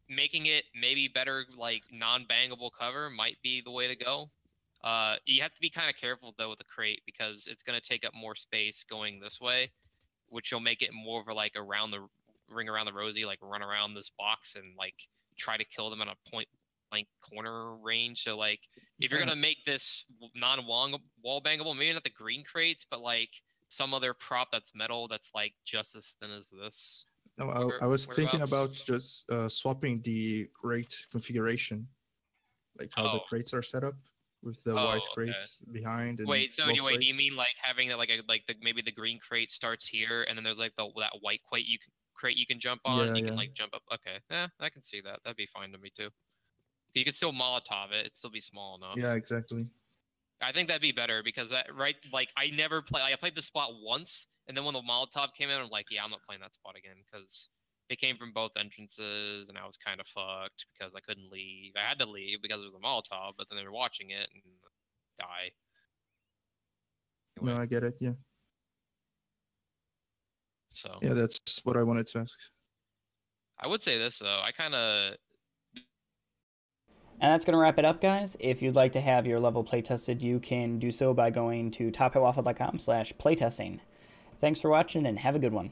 making it maybe better, like non-bangable cover might be the way to go. You have to be kind of careful though with the crate, because it's going to take up more space going this way, which will make it more of a like ring around the rosy, like run around this box and like try to kill them at a point blank corner range. So like, if you're gonna make this non-wall bangable, maybe not the green crates, but like some other prop that's metal that's like just as thin as this. No, I was thinking about just swapping the crate configuration, like how the crates are set up with the white crates behind. And wait, do you mean like having that maybe the green crate starts here and then there's like that white crate you can jump on, and you can like jump up. Okay, I can see that. That'd be fine to me too. You could still Molotov it; it'd still be small enough. Yeah, exactly. I think that'd be better because like I never play. I played the spot once, and then when the Molotov came in, I'm like, yeah, I'm not playing that spot again because They came from both entrances, and I was kind of fucked because I couldn't leave. I had to leave because it was a Molotov, but then they were watching it and die. Anyway, No, I get it. Yeah. so Yeah, that's what I wanted to ask. I would say this though. I kind of And that's going to wrap it up, guys. If you'd like to have your level playtested, you can do so by going to TopHATwaffle.com/playtesting. Thanks for watching, and have a good one.